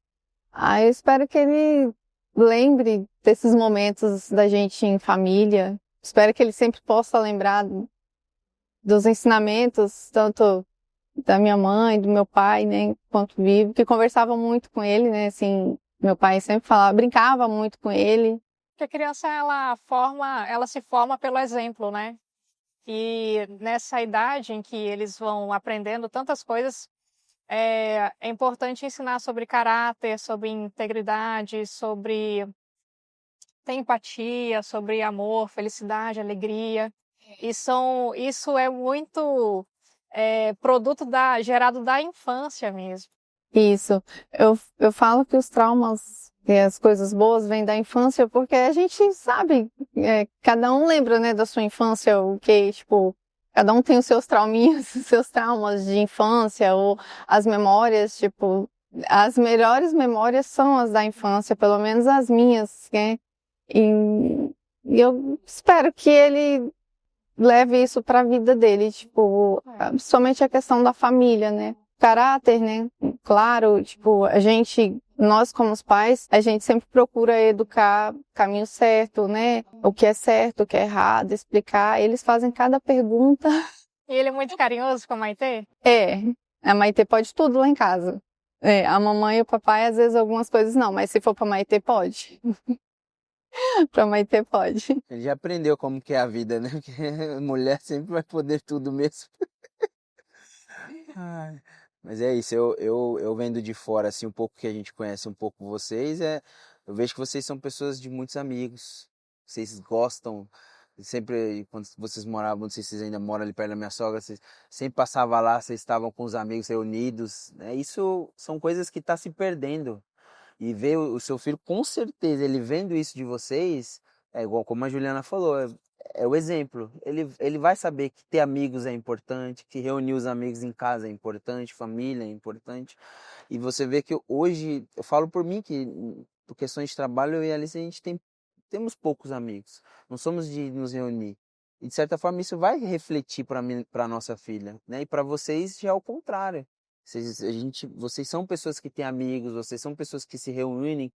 C: eu espero que ele lembre desses momentos da gente em família. Espero que ele sempre possa lembrar dos ensinamentos, tanto da minha mãe, do meu pai, né, enquanto vivo, que conversava muito com ele, né, assim, meu pai sempre falava, brincava muito com ele.
B: Porque a criança, ela se forma pelo exemplo, né? E nessa idade em que eles vão aprendendo tantas coisas, é importante ensinar sobre caráter, sobre integridade, sobre ter empatia, sobre amor, felicidade, alegria. Isso é muito produto gerado da infância mesmo.
C: Isso. Eu falo que os traumas e as coisas boas vêm da infância porque a gente sabe, cada um lembra, né, da sua infância, o que, tipo, cada um tem os seus trauminhas, os seus traumas de infância, ou as memórias, tipo, as melhores memórias são as da infância, pelo menos as minhas, né? E eu espero que ele leve isso para a vida dele, tipo, somente a questão da família, né? Caráter, né? Claro, tipo, nós como os pais, a gente sempre procura educar caminho certo, né? O que é errado, explicar. Eles fazem cada pergunta.
B: E ele é muito carinhoso com a Maitê?
C: A Maitê pode tudo lá em casa. A mamãe e o papai, às vezes, algumas coisas não, mas se for pra Maitê, pode. Pra Maitê, pode.
A: Ele já aprendeu como que é a vida, né? Porque mulher sempre vai poder tudo mesmo. Ai, mas é isso, eu vendo de fora, assim, um pouco que a gente conhece um pouco vocês, eu vejo que vocês são pessoas de muitos amigos, vocês gostam, sempre, quando vocês moravam, não sei se vocês ainda moram ali perto da minha sogra, vocês sempre passavam lá, vocês estavam com os amigos reunidos, né? Isso são coisas que tá se perdendo, e ver o seu filho, com certeza, ele vendo isso de vocês, é igual como a Juliana falou, é o exemplo. Ele vai saber que ter amigos é importante, que reunir os amigos em casa é importante, família é importante. E você vê que hoje, eu falo por mim que, por questões de trabalho, eu e a Alice, temos poucos amigos. Não somos de nos reunir. E de certa forma isso vai refletir para nossa filha, né? E para vocês já é o contrário. Vocês são pessoas que têm amigos, vocês são pessoas que se reúnem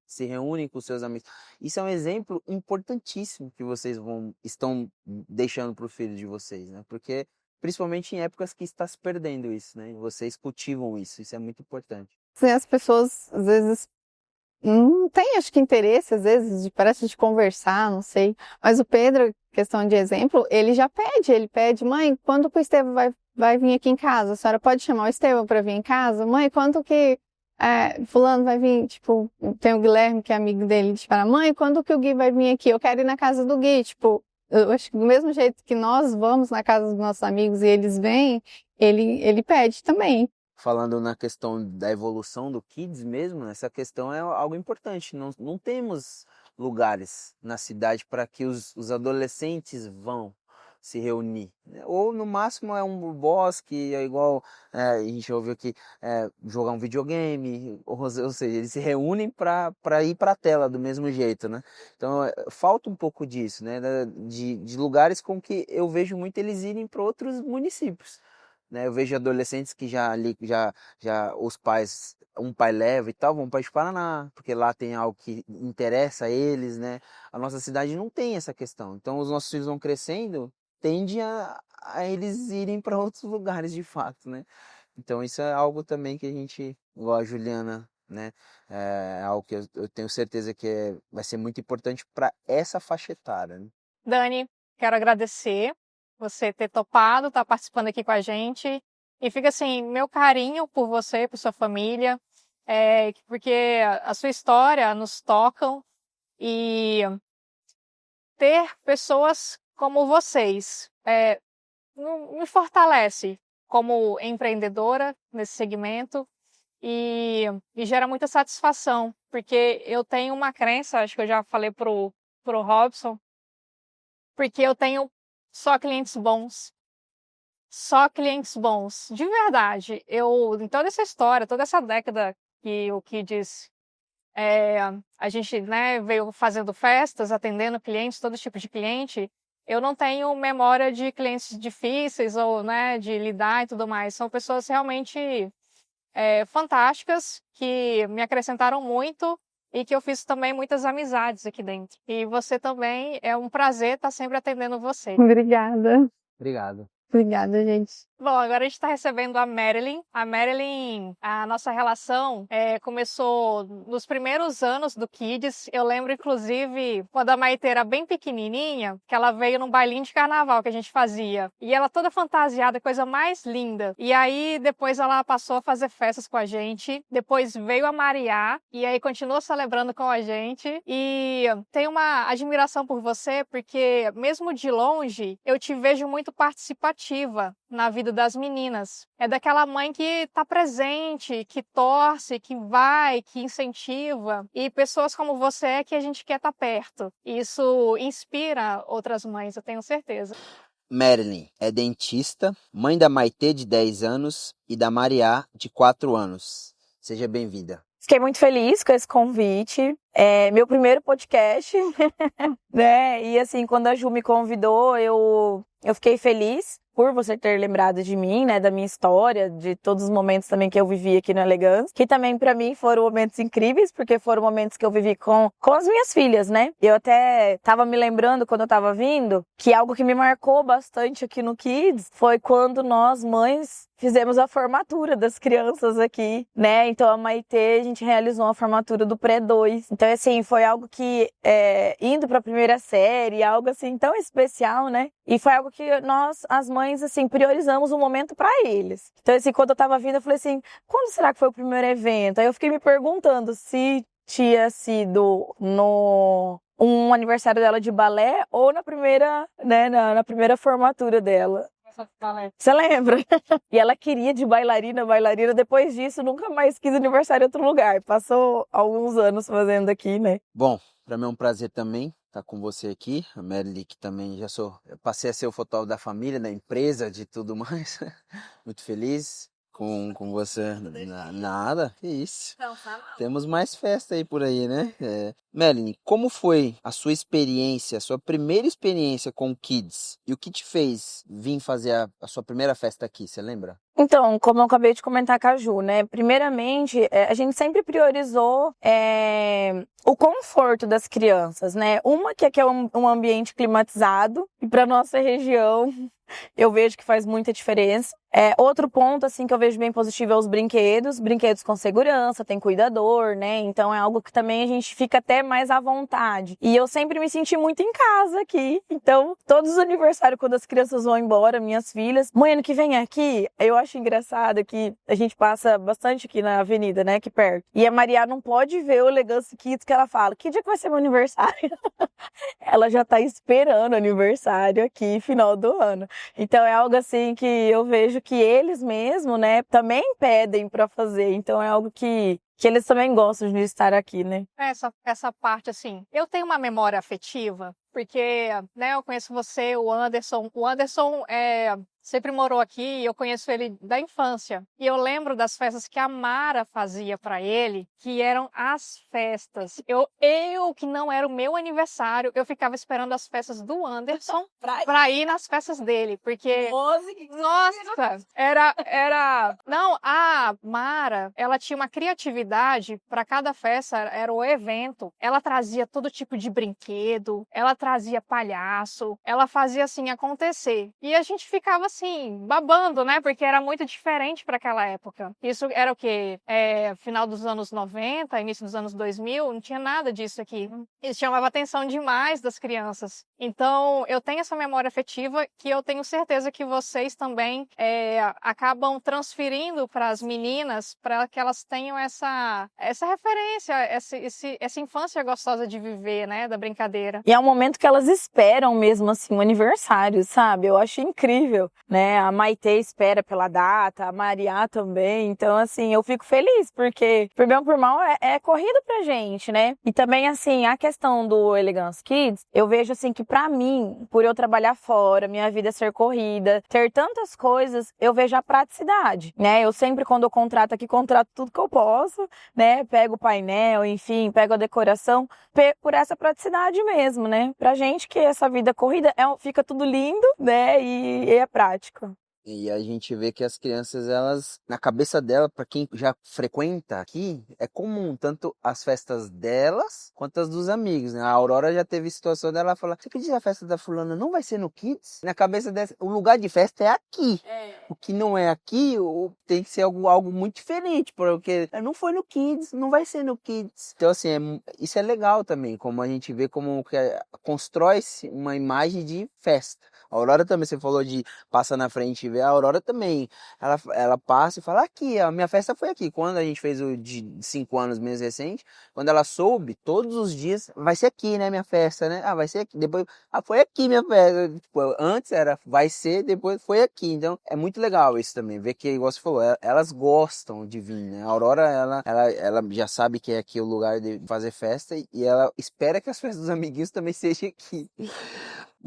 A: com seus amigos. Isso é um exemplo importantíssimo que vocês estão deixando para o filho de vocês, né? Porque principalmente em épocas que está se perdendo isso, né? Vocês cultivam isso, isso é muito importante.
C: Sim, as pessoas, às vezes, não tem, acho que, interesse, às vezes, parece de conversar, não sei. Mas o Pedro, questão de exemplo, ele pede, mãe, quando que o Estevão vai vir aqui em casa? A senhora pode chamar o Estevão para vir em casa? Mãe, quando que fulano vai vir? Tipo, tem o Guilherme, que é amigo dele, de falar, mãe, quando que o Gui vai vir aqui? Eu quero ir na casa do Gui, tipo, eu acho que do mesmo jeito que nós vamos na casa dos nossos amigos e eles vêm, ele pede também.
A: Falando na questão da evolução do Kids mesmo, essa questão é algo importante. Não temos lugares na cidade para que os adolescentes vão se reunir, né? Ou no máximo é um bosque, é igual a gente ouviu aqui, jogar um videogame, ou seja, eles se reúnem para ir para a tela do mesmo jeito, né? Então falta um pouco disso, né? De lugares com que eu vejo muito eles irem para outros municípios, né? Eu vejo adolescentes que já os pais, um pai leva e tal, vão para o Paraná, porque lá tem algo que interessa a eles, né? A nossa cidade não tem essa questão. Então os nossos filhos vão crescendo, tende a eles irem para outros lugares de fato, né? Então isso é algo também que a gente, igual a Juliana, né? É algo que eu tenho certeza que vai ser muito importante para essa faixa etária, né?
B: Dani, quero agradecer você ter topado, estar participando aqui com a gente. E fica assim, meu carinho por você, por sua família, porque a sua história nos tocam e ter pessoas como vocês me fortalece como empreendedora nesse segmento e gera muita satisfação, porque eu tenho uma crença, acho que eu já falei pro Robson, porque eu tenho só clientes bons. Só clientes bons. De verdade. Em toda essa história, toda essa década que o Kids, a gente, né, veio fazendo festas, atendendo clientes, todo tipo de cliente, eu não tenho memória de clientes difíceis ou, né, de lidar e tudo mais. São pessoas realmente fantásticas que me acrescentaram muito e que eu fiz também muitas amizades aqui dentro. E você também, é um prazer estar sempre atendendo você.
C: Obrigada.
A: Obrigado.
C: Obrigada, gente.
B: Bom, agora a gente está recebendo a Marilyn. A Marilyn, a nossa relação começou nos primeiros anos do Kids. Eu lembro, inclusive, quando a Maitê era bem pequenininha, que ela veio num bailinho de carnaval que a gente fazia. E ela toda fantasiada, coisa mais linda. E aí, depois ela passou a fazer festas com a gente. Depois veio a Mariá. E aí, continuou celebrando com a gente. E tenho uma admiração por você, porque mesmo de longe, eu te vejo muito participativa na vida das meninas. É daquela mãe que tá presente, que torce, que vai, que incentiva. E pessoas como você é que a gente quer estar perto. Isso inspira outras mães, eu tenho certeza.
A: Marilyn é dentista, mãe da Maitê, de 10 anos, e da Mariá, de 4 anos. Seja bem-vinda.
E: Fiquei muito feliz com esse convite. É meu primeiro podcast, né? E assim, quando a Ju me convidou, eu fiquei feliz por você ter lembrado de mim, né? Da minha história, de todos os momentos também que eu vivi aqui no Elegância, que também pra mim foram momentos incríveis, porque foram momentos que eu vivi com as minhas filhas, né? Eu até tava me lembrando quando eu tava vindo, que algo que me marcou bastante aqui no Kids foi quando nós, mães, fizemos a formatura das crianças aqui, né? Então a Maitê, a gente realizou a formatura do Pré-2. Então, assim, foi algo que, indo pra primeira série, algo assim tão especial, né? E foi algo que nós, as mães, assim, priorizamos um momento pra eles. Então, assim, quando eu tava vindo, eu falei assim, quando será que foi o primeiro evento? Aí eu fiquei me perguntando se tinha sido um aniversário dela de balé ou na primeira, né, na primeira formatura dela. Você lembra? E ela queria de bailarina, depois disso nunca mais quis aniversário em outro lugar. Passou alguns anos fazendo aqui, né?
A: Bom, para mim é um prazer também estar com você aqui. A Marilyn, que também eu passei a ser o fotógrafo da família, da empresa, de tudo mais. Muito feliz com você. Nada, que isso. Temos mais festa aí por aí, né? Marilyn, como foi a sua experiência, a sua primeira experiência com o Kids? E o que te fez vir fazer a sua primeira festa aqui, você lembra?
E: Então, como eu acabei de comentar com a Ju, né? Primeiramente, a gente sempre priorizou o conforto das crianças, né? Uma que aqui é um ambiente climatizado, e para nossa região eu vejo que faz muita diferença. Outro ponto, assim, que eu vejo bem positivo é os brinquedos com segurança, tem cuidador, né? Então é algo que também a gente fica até mais à vontade. E eu sempre me senti muito em casa aqui. Então, todos os aniversários, quando as crianças vão embora, minhas filhas, mãe, ano que vem aqui, eu acho engraçado que a gente passa bastante aqui na avenida, né? Aqui perto. E a Maria não pode ver o Elegância Kids, que ela fala, que dia que vai ser meu aniversário? Ela já tá esperando o aniversário aqui, final do ano. Então é algo assim que eu vejo que eles mesmo, né, também pedem para fazer. Então é algo que eles também gostam de estar aqui, né?
B: Essa parte, assim, eu tenho uma memória afetiva, porque, né, eu conheço você, o Anderson. O Anderson sempre morou aqui e eu conheço ele da infância. E eu lembro das festas que a Mara fazia para ele, que eram as festas. Eu que não era o meu aniversário, eu ficava esperando as festas do Anderson pra ir nas festas dele, porque nossa, era não, a Mara, ela tinha uma criatividade para cada festa, era o evento. Ela trazia todo tipo de brinquedo, ela trazia palhaço, ela fazia assim acontecer. E a gente ficava assim, babando, né? Porque era muito diferente para aquela época. Isso era o quê? Final dos anos 90, início dos anos 2000, não tinha nada disso aqui. Isso chamava a atenção demais das crianças. Então, eu tenho essa memória afetiva que eu tenho certeza que vocês também acabam transferindo para as meninas, para que elas tenham essa referência, essa infância gostosa de viver, né? Da brincadeira.
E: E é um momento que elas esperam mesmo, assim, o aniversário, sabe? Eu acho incrível, né? A Maitê espera pela data, a Mariá também. Então, assim, eu fico feliz, porque, por bem ou por mal, é corrida pra gente, né? E também, assim, a questão do Elegance Kids, eu vejo, assim, que pra mim, por eu trabalhar fora, minha vida ser corrida, ter tantas coisas, eu vejo a praticidade, né? Eu sempre, quando eu contrato aqui, contrato tudo que eu posso, né? Pego o painel, enfim, pego a decoração, por essa praticidade mesmo, né? Pra gente que essa vida corrida fica tudo lindo, né? E é prático.
A: E a gente vê que as crianças, elas, na cabeça dela, para quem já frequenta aqui, é comum tanto as festas delas quanto as dos amigos, né? A Aurora já teve situação dela falar: você acredita que a festa da fulana não vai ser no Kids? Na cabeça dela, o lugar de festa é aqui. O que não é aqui, tem que ser algo muito diferente, porque não foi no Kids, não vai ser no Kids. Então, assim, isso é legal também, como a gente vê como que constrói-se uma imagem de festa. A Aurora também, você falou de passa na frente e vê, a Aurora também, ela passa e fala: aqui, a minha festa foi aqui. Quando a gente fez o de 5 anos menos recente, quando ela soube, todos os dias, vai ser aqui, né, minha festa, né? Vai ser aqui. Depois, foi aqui minha festa. Tipo, antes era vai ser, depois foi aqui. Então, é muito legal isso também, ver que, igual você falou, elas gostam de vir, né? A Aurora, ela já sabe que é aqui o lugar de fazer festa e ela espera que as festas dos amiguinhos também sejam aqui.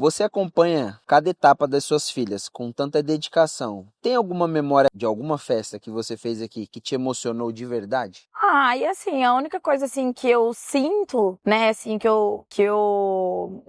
A: Você acompanha cada etapa das suas filhas com tanta dedicação. Tem alguma memória de alguma festa que você fez aqui que te emocionou de verdade?
E: E assim, a única coisa assim que eu sinto, né, assim, que eu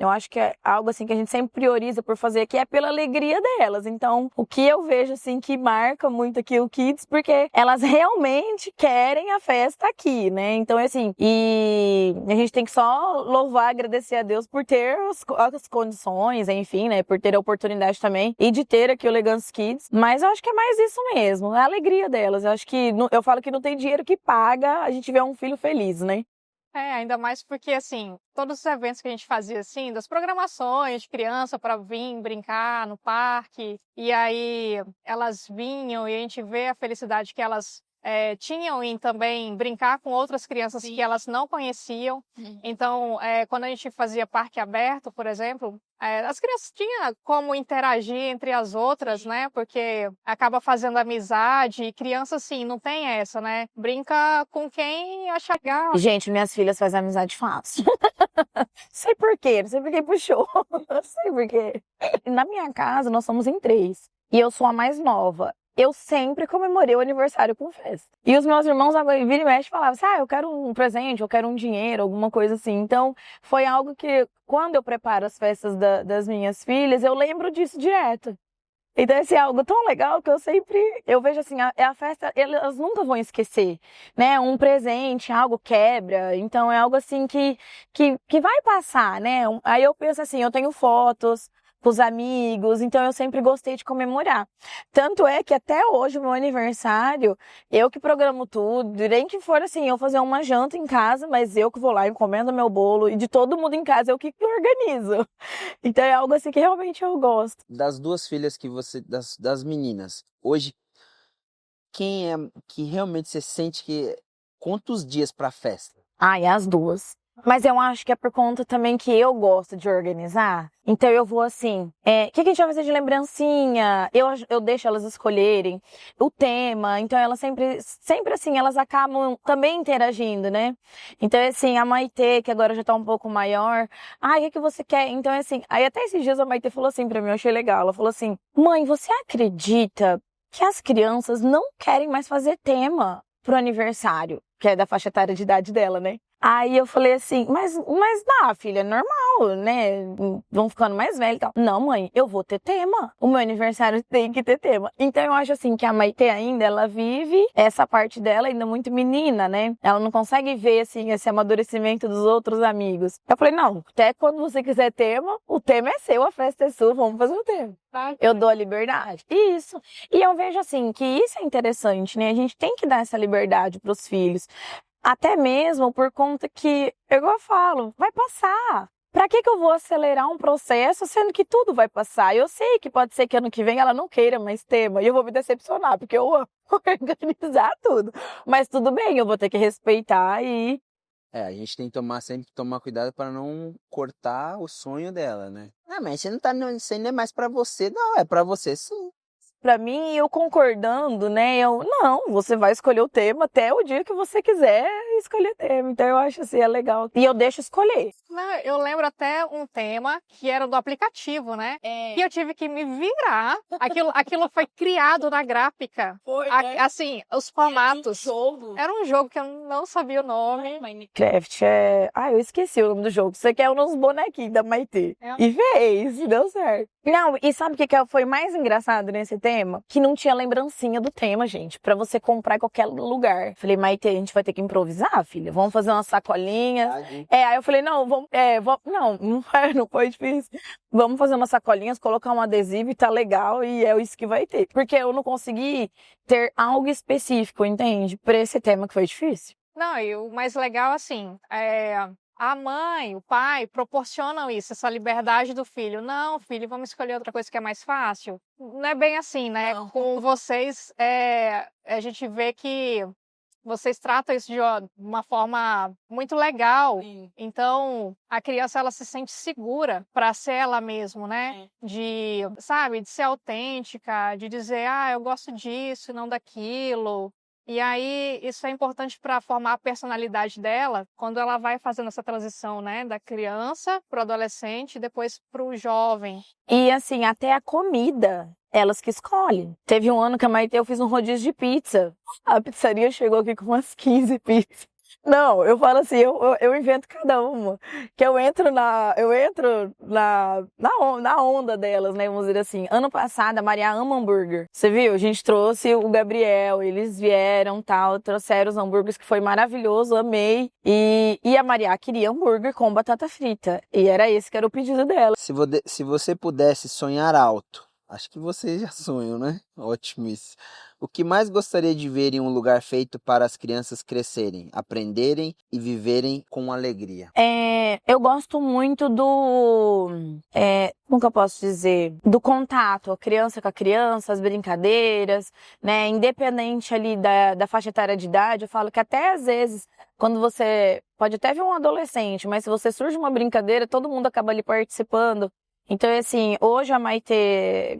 E: acho que é algo assim que a gente sempre prioriza por fazer aqui é pela alegria delas. Então, o que eu vejo assim que marca muito aqui o Kids, porque elas realmente querem a festa aqui, né? Então, assim, e a gente tem que só louvar, agradecer a Deus por ter as condições, enfim, né, por ter a oportunidade também e de ter aqui o Elegance Kids. Mas eu acho que é mais isso mesmo, é a alegria delas. Eu acho que eu falo que não tem dinheiro que paga a gente ver um filho feliz, né?
B: Ainda mais porque, assim, todos os eventos que a gente fazia, assim, das programações de criança para vir brincar no parque, e aí elas vinham e a gente vê a felicidade que elas tinham em também brincar com outras crianças que elas não conheciam. Então, quando a gente fazia parque aberto, por exemplo, as crianças tinham como interagir entre as outras, né? Porque acaba fazendo amizade e criança, assim, não tem essa, né? Brinca com quem acha legal.
E: Gente, minhas filhas fazem amizade fácil. Sei por quê, não sei por que puxou. Não sei por quê. Na minha casa, nós somos em 3. E eu sou a mais nova. Eu sempre comemorei o aniversário com festa. E os meus irmãos, vira e mexe, falavam assim: eu quero um presente, eu quero um dinheiro, alguma coisa assim. Então, foi algo que, quando eu preparo as festas das minhas filhas, eu lembro disso direto. Então, esse é algo tão legal que eu vejo assim, a festa, elas nunca vão esquecer, né? Um presente, algo quebra, então é algo assim que vai passar, né? Aí eu penso assim, eu tenho fotos com os amigos, então eu sempre gostei de comemorar. Tanto é que até hoje, o meu aniversário, eu que programo tudo, nem que for assim, eu fazer uma janta em casa, mas eu que vou lá, encomendo meu bolo, e de todo mundo em casa, eu que organizo. Então é algo assim que realmente eu gosto.
A: Das duas filhas que você, das meninas, hoje, quem é que realmente você sente que quantos dias pra festa?
E: As duas. Mas eu acho que é por conta também que eu gosto de organizar. Então eu vou assim, o que a gente vai fazer de lembrancinha? Eu deixo elas escolherem o tema. Então elas sempre assim, elas acabam também interagindo, né? Então assim, a Maitê, que agora já tá um pouco maior, o que você quer? Então assim, aí até esses dias a Maitê falou assim pra mim, eu achei legal. Ela falou assim: mãe, você acredita que as crianças não querem mais fazer tema pro aniversário? Que é da faixa etária de idade dela, né? Aí eu falei assim, mas dá, filha, é normal, né? Vão ficando mais velhos e tal. Não, mãe, eu vou ter tema. O meu aniversário tem que ter tema. Então eu acho assim que a Maitê ainda, ela vive essa parte dela ainda muito menina, né? Ela não consegue ver, assim, esse amadurecimento dos outros amigos. Eu falei, não, até quando você quiser tema, o tema é seu, a festa é sua, vamos fazer o tema. Eu dou a liberdade. Isso. E eu vejo assim, que isso é interessante, né? A gente tem que dar essa liberdade pros filhos. Até mesmo por conta que, igual eu falo, vai passar. Pra que eu vou acelerar um processo sendo que tudo vai passar? Eu sei que pode ser que ano que vem ela não queira mais tema e eu vou me decepcionar, porque eu amo organizar tudo. Mas tudo bem, eu vou ter que respeitar e...
A: A gente tem que sempre tomar cuidado para não cortar o sonho dela, né? Mas você não tá, isso aí não é mais pra você. Não, é pra você sim.
E: Pra mim, eu concordando, né, não, você vai escolher o tema até o dia que você quiser escolher tema. Então eu acho assim, é legal. E eu deixo escolher.
B: Eu lembro até um tema que era do aplicativo, né? E eu tive que me virar. Aquilo foi criado na gráfica.
E: Foi, né?
B: Assim, os formatos. Era um jogo que eu não sabia o nome.
E: Minecraft eu esqueci o nome do jogo. Você quer uns bonequinhos da Maitê. E fez, deu certo. Não, e sabe o que foi mais engraçado nesse tema? tema que não tinha lembrancinha do tema, gente, pra você comprar em qualquer lugar. Falei, Maite, a gente vai ter que improvisar, filha. Vamos fazer umas sacolinhas. Aí eu falei, não, não foi difícil. Vamos fazer umas sacolinhas, colocar um adesivo e tá legal, e é isso que vai ter. Porque eu não consegui ter algo específico, entende? Pra esse tema que foi difícil.
B: Não, e o mais legal, assim, a mãe, o pai proporcionam isso, essa liberdade do filho. Não, filho, vamos escolher outra coisa que é mais fácil. Não é bem assim, né?
E: Não.
B: Com vocês, a gente vê que vocês tratam isso de uma forma muito legal.
E: Sim.
B: Então, a criança, ela se sente segura para ser ela mesma, né? De ser autêntica, de dizer, eu gosto disso, não daquilo. E aí, isso é importante para formar a personalidade dela quando ela vai fazendo essa transição, né? Da criança para o adolescente e depois para o jovem.
E: E assim, até a comida, elas que escolhem. Teve um ano que a Maite, eu fiz um rodízio de pizza. A pizzaria chegou aqui com umas 15 pizzas. Não, eu falo assim, eu invento cada uma. Que eu entro na onda delas, né? Vamos dizer assim. Ano passado, a Maria ama hambúrguer. Você viu? A gente trouxe o Gabriel, eles vieram, tal, trouxeram os hambúrgueres, que foi maravilhoso, amei. E a Maria queria hambúrguer com batata frita. E era esse que era o pedido dela.
A: Se você pudesse sonhar alto, acho que você já sonhou, né? Ótimo isso. O que mais gostaria de ver em um lugar feito para as crianças crescerem, aprenderem e viverem com alegria?
E: Eu gosto muito como que eu posso dizer? Do contato, a criança com a criança, as brincadeiras, né? Independente ali da faixa etária de idade, eu falo que até às vezes, quando você pode até ver um adolescente, mas se você surge uma brincadeira, todo mundo acaba ali participando. Então, assim, hoje a Maite,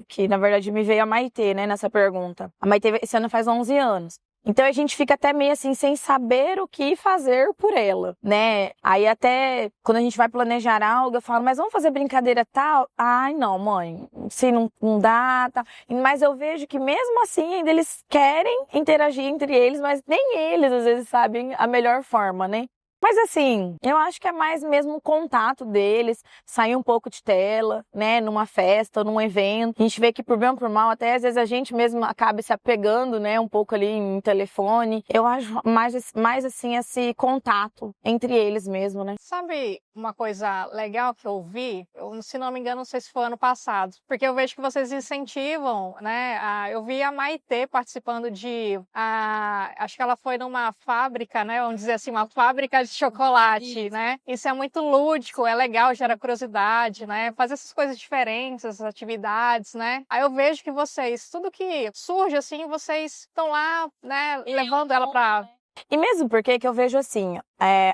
E: que na verdade me veio a Maite, né, nessa pergunta. A Maite esse ano faz 11 anos. Então a gente fica até meio assim, sem saber o que fazer por ela, né? Aí até, quando a gente vai planejar algo, eu falo, mas vamos fazer brincadeira tal? Ai, não, mãe, se não dá, tal. Mas eu vejo que mesmo assim, ainda eles querem interagir entre eles, mas nem eles às vezes sabem a melhor forma, né? Mas assim, eu acho que é mais mesmo o contato deles, sair um pouco de tela, né, numa festa, num evento. A gente vê que por bem ou por mal, até às vezes a gente mesmo acaba se apegando, né, um pouco ali em telefone. Eu acho mais assim, esse contato entre eles mesmo, né.
B: Sabe uma coisa legal que eu vi? Se não me engano, não sei se foi ano passado, porque eu vejo que vocês incentivam, né? Eu vi a Maitê participando acho que ela foi numa fábrica, né? Vamos dizer assim, uma fábrica de chocolate, né? Isso é muito lúdico, é legal, gera curiosidade, né? Fazer essas coisas diferentes, essas atividades, né? Aí eu vejo que vocês, tudo que surge assim, vocês estão lá, né? Levando ela pra...
E: E mesmo porque que eu vejo assim,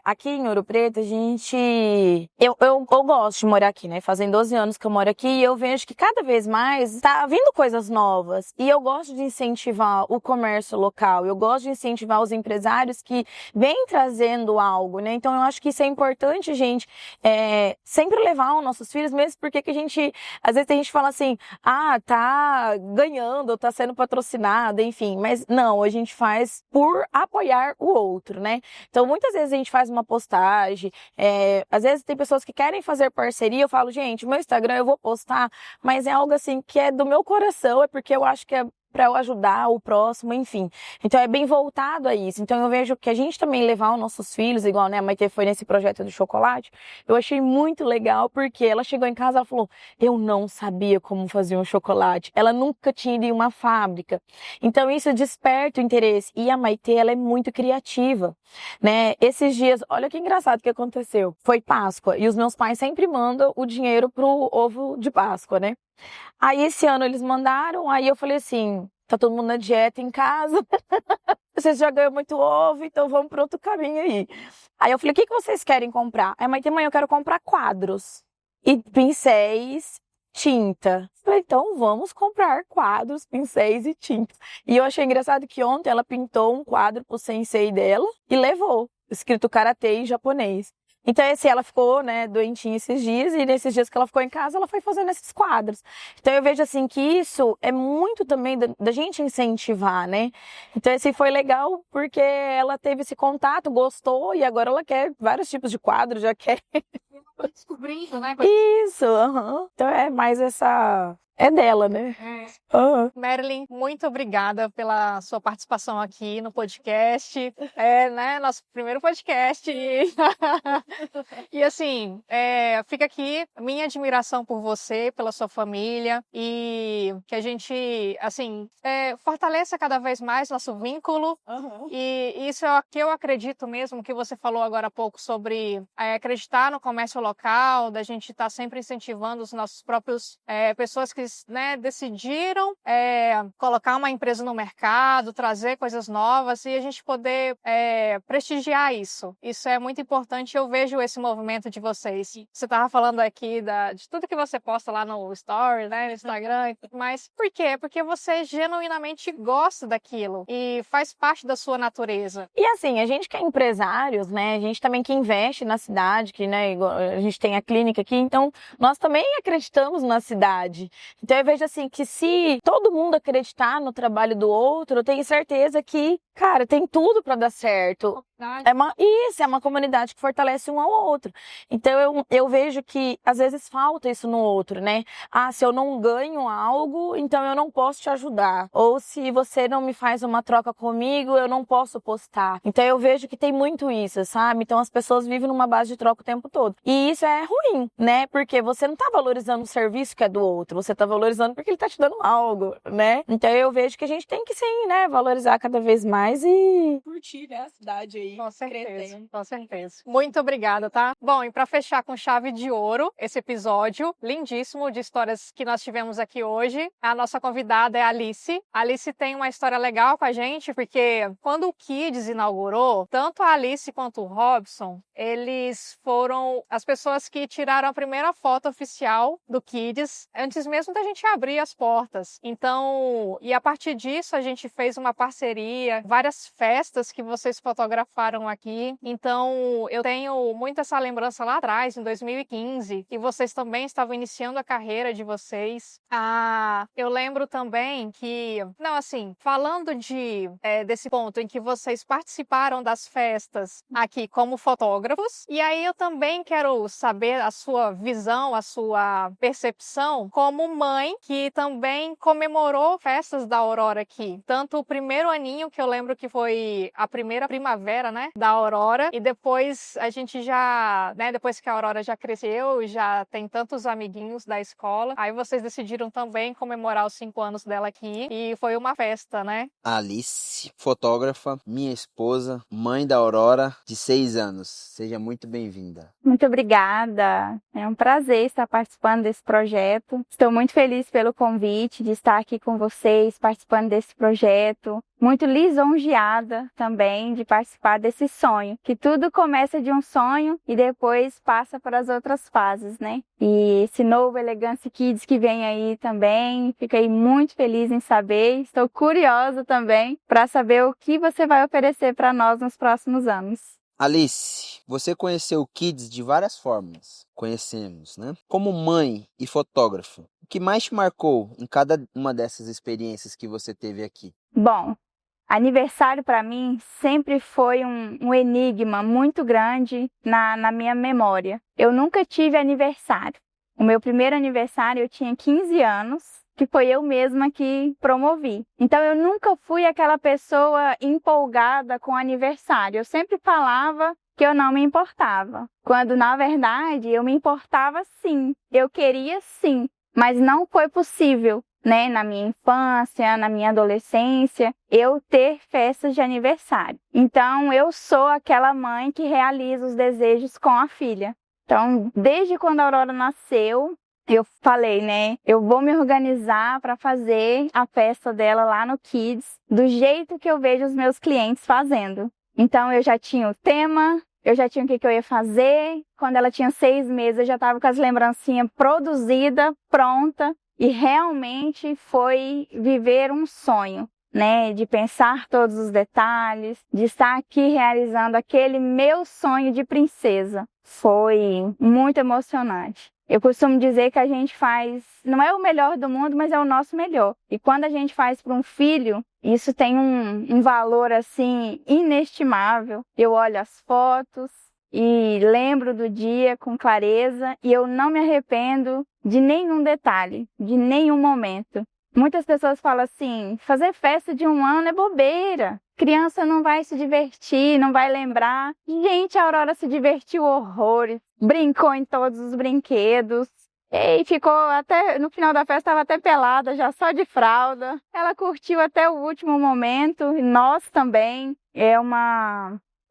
E: aqui em Ouro Preto, a gente... Eu gosto de morar aqui, né? Fazem 12 anos que eu moro aqui e eu vejo que cada vez mais tá vindo coisas novas. E eu gosto de incentivar o comércio local, eu gosto de incentivar os empresários que vêm trazendo algo, né? Então eu acho que isso é importante, gente, sempre levar os nossos filhos, mesmo porque que a gente... Às vezes a gente fala assim, tá ganhando, tá sendo patrocinado, enfim. Mas não, a gente faz por apoiar o outro, né? Então, muitas vezes a gente faz uma postagem, às vezes tem pessoas que querem fazer parceria, eu falo, gente, meu Instagram eu vou postar, mas é algo assim que é do meu coração, é porque eu acho que é para eu ajudar o próximo, enfim. Então é bem voltado a isso. Então eu vejo que a gente também levar os nossos filhos, igual, né, a Maite foi nesse projeto do chocolate, eu achei muito legal, porque ela chegou em casa e falou, eu não sabia como fazer um chocolate. Ela nunca tinha ido em uma fábrica. Então isso desperta o interesse. E a Maite, ela é muito criativa, né? Esses dias, olha que engraçado que aconteceu. Foi Páscoa e os meus pais sempre mandam o dinheiro pro ovo de Páscoa, né? Aí esse ano eles mandaram, aí eu falei assim, tá todo mundo na dieta em casa, vocês já ganham muito ovo, então vamos para outro caminho aí. Aí eu falei, o que vocês querem comprar? Aí a Maite, mãe, eu quero comprar quadros e pincéis, tinta. Eu falei, então vamos comprar quadros, pincéis e tinta. E eu achei engraçado que ontem ela pintou um quadro pro sensei dela e levou, escrito karatê em japonês. Então, assim, ela ficou, né, doentinha esses dias, e nesses dias que ela ficou em casa, ela foi fazendo esses quadros. Então, eu vejo, assim, que isso é muito também da gente incentivar, né? Então, assim, foi legal porque ela teve esse contato, gostou, e agora ela quer vários tipos de quadros, já quer...
B: Descobrindo, né?
E: Isso, Então, é mais essa é dela, né? Aham.
B: Marilyn, muito obrigada pela sua participação aqui no podcast. É, né, nosso primeiro podcast. E assim, fica aqui minha admiração por você, pela sua família e que a gente, assim, fortaleça cada vez mais nosso vínculo. E isso é o que eu acredito mesmo, que você falou agora há pouco sobre acreditar no comércio local, da gente estar sempre incentivando os nossos próprios pessoas que, né, decidiram colocar uma empresa no mercado, trazer coisas novas e a gente poder prestigiar isso. Isso é muito importante. Eu vejo esse movimento de vocês. Você estava falando aqui de tudo que você posta lá no Story, né, no Instagram e tudo mais. Por quê? Porque você genuinamente gosta daquilo e faz parte da sua natureza.
E: E assim, a gente que é empresários, né, a gente também que investe na cidade, que, né, a gente tem a clínica aqui, então nós também acreditamos na cidade. Então eu vejo assim que se todo mundo acreditar no trabalho do outro, eu tenho certeza que, cara, tem tudo para dar certo. É uma comunidade que fortalece um ao outro. Então eu vejo que às vezes falta isso no outro, né? Ah, se eu não ganho algo, então eu não posso te ajudar. Ou se você não me faz uma troca comigo, eu não posso postar. Então eu vejo que tem muito isso, sabe? Então as pessoas vivem numa base de troca o tempo todo. E isso é ruim, né? Porque você não tá valorizando o serviço que é do outro, você tá valorizando porque ele tá te dando algo, né? Então eu vejo que a gente tem que sim, né, valorizar cada vez mais e
F: curtir, né, a cidade aí.
B: Com certeza,
F: crescendo.
B: com certeza. Muito obrigada, tá? Bom, e para fechar com chave de ouro esse episódio lindíssimo de histórias que nós tivemos aqui hoje, a nossa convidada é a Alice. A Alice tem uma história legal com a gente, porque quando o Kids inaugurou, tanto a Alice quanto o Robson, eles foram as pessoas que tiraram a primeira foto oficial do Kids, antes mesmo da gente abrir as portas. Então, e a partir disso a gente fez uma parceria, várias festas que vocês fotografaram aqui. Então, eu tenho muito essa lembrança lá atrás, em 2015, e vocês também estavam iniciando a carreira de vocês. Eu lembro também que, não, assim, falando desse ponto em que vocês participaram das festas aqui como fotógrafos, e aí eu também quero saber a sua visão, a sua percepção como mãe que também comemorou festas da Aurora aqui. Tanto o primeiro aninho, que eu lembro que foi a primeira primavera, né, da Aurora, e depois a gente já, né, depois que a Aurora já cresceu e já tem tantos amiguinhos da escola, aí vocês decidiram também comemorar os 5 anos dela aqui e foi uma festa, né?
A: Alice, fotógrafa, minha esposa, mãe da Aurora, de 6 anos. Seja muito bem-vinda.
G: Muito obrigada. É um prazer estar participando desse projeto. Estou muito feliz pelo convite de estar aqui com vocês, participando desse projeto. Muito lisonjeada também de participar desse sonho, que tudo começa de um sonho e depois passa para as outras fases, né? E esse novo Elegance Kids que vem aí também, fiquei muito feliz em saber. Estou curiosa também para saber o que você vai oferecer para nós nos próximos anos.
A: Alice, você conheceu o Kids de várias formas. Conhecemos, né? Como mãe e fotógrafa, o que mais te marcou em cada uma dessas experiências que você teve aqui?
G: Bom, aniversário para mim sempre foi um enigma muito grande na minha memória. Eu nunca tive aniversário. O meu primeiro aniversário eu tinha 15 anos, que foi eu mesma que promovi. Então eu nunca fui aquela pessoa empolgada com aniversário. Eu sempre falava que eu não me importava, quando na verdade eu me importava sim. Eu queria sim, mas não foi possível, né, na minha infância, na minha adolescência, eu ter festas de aniversário. Então, eu sou aquela mãe que realiza os desejos com a filha. Então, desde quando a Aurora nasceu, eu falei, né, eu vou me organizar para fazer a festa dela lá no Kids, do jeito que eu vejo os meus clientes fazendo. Então, eu já tinha o tema, eu já tinha o que eu ia fazer. Quando ela tinha 6 meses, eu já estava com as lembrancinhas produzidas, pronta. E realmente foi viver um sonho, né? De pensar todos os detalhes, de estar aqui realizando aquele meu sonho de princesa. Foi muito emocionante. Eu costumo dizer que a gente faz, não é o melhor do mundo, mas é o nosso melhor. E quando a gente faz para um filho, isso tem um valor assim inestimável. Eu olho as fotos, e lembro do dia com clareza e eu não me arrependo de nenhum detalhe, de nenhum momento. Muitas pessoas falam assim, fazer festa de 1 ano é bobeira. Criança não vai se divertir, não vai lembrar. Gente, a Aurora se divertiu horrores, brincou em todos os brinquedos. E ficou até, no final da festa, estava até pelada, já só de fralda. Ela curtiu até o último momento, e nós também.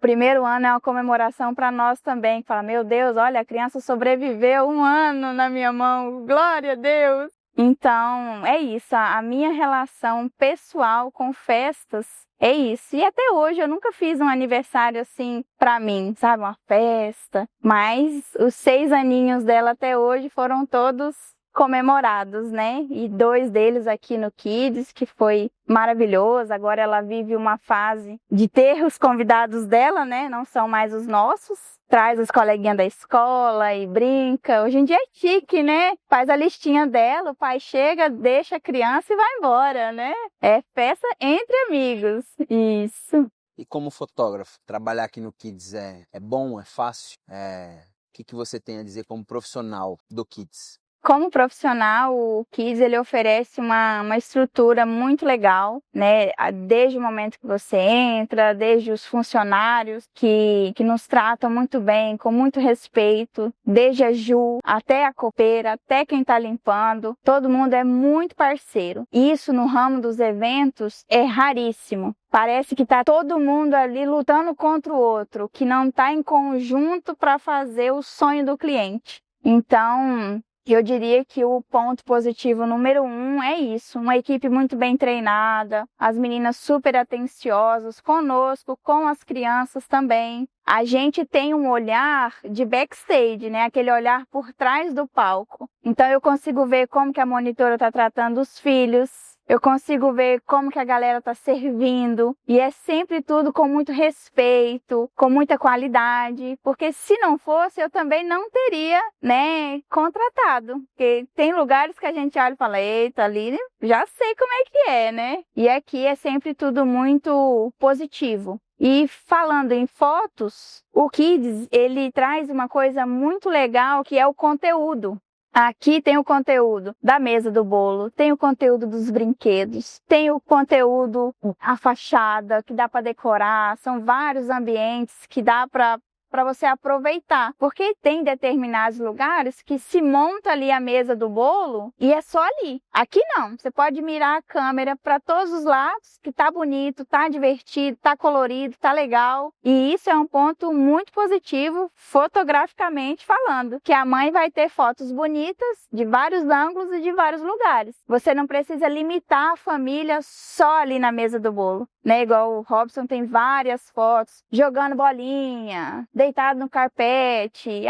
G: Primeiro ano é uma comemoração para nós também, que fala, meu Deus, olha, a criança sobreviveu 1 ano na minha mão, glória a Deus. Então, é isso, a minha relação pessoal com festas é isso. E até hoje eu nunca fiz um aniversário assim pra mim, sabe, uma festa. Mas os 6 aninhos dela até hoje foram todos comemorados, né? E 2 deles aqui no Kids, que foi maravilhoso. Agora ela vive uma fase de ter os convidados dela, né? Não são mais os nossos. Traz os coleguinhas da escola e brinca. Hoje em dia é chique, né? Faz a listinha dela, o pai chega, deixa a criança e vai embora, né? É festa entre amigos. Isso.
A: E como fotógrafo, trabalhar aqui no Kids é bom, é fácil? O que você tem a dizer como profissional do Kids?
G: Como profissional, o Kids ele oferece uma estrutura muito legal, né? Desde o momento que você entra, desde os funcionários que nos tratam muito bem, com muito respeito, desde a Ju até a copeira, até quem está limpando, todo mundo é muito parceiro. Isso no ramo dos eventos é raríssimo. Parece que está todo mundo ali lutando contra o outro, que não está em conjunto para fazer o sonho do cliente. Então, eu diria que o ponto positivo número 1 é isso, uma equipe muito bem treinada, as meninas super atenciosas conosco, com as crianças também. A gente tem um olhar de backstage, né? Aquele olhar por trás do palco. Então eu consigo ver como que a monitora está tratando os filhos, eu consigo ver como que a galera está servindo, e é sempre tudo com muito respeito, com muita qualidade, porque se não fosse, eu também não teria, né, contratado. Porque tem lugares que a gente olha e fala, eita, ali já sei como é que é, né? E aqui é sempre tudo muito positivo. E falando em fotos, o Kids, ele traz uma coisa muito legal, que é o conteúdo. Aqui tem o conteúdo da mesa do bolo, tem o conteúdo dos brinquedos, tem o conteúdo, a fachada, que dá para decorar, são vários ambientes que dá para você aproveitar, porque tem determinados lugares que se monta ali a mesa do bolo e é só ali. Aqui não, você pode mirar a câmera para todos os lados, que tá bonito, tá divertido, tá colorido, tá legal, e isso é um ponto muito positivo fotograficamente falando, que a mãe vai ter fotos bonitas de vários ângulos e de vários lugares. Você não precisa limitar a família só ali na mesa do bolo, né? Igual o Robson tem várias fotos jogando bolinha, deitado no carpete,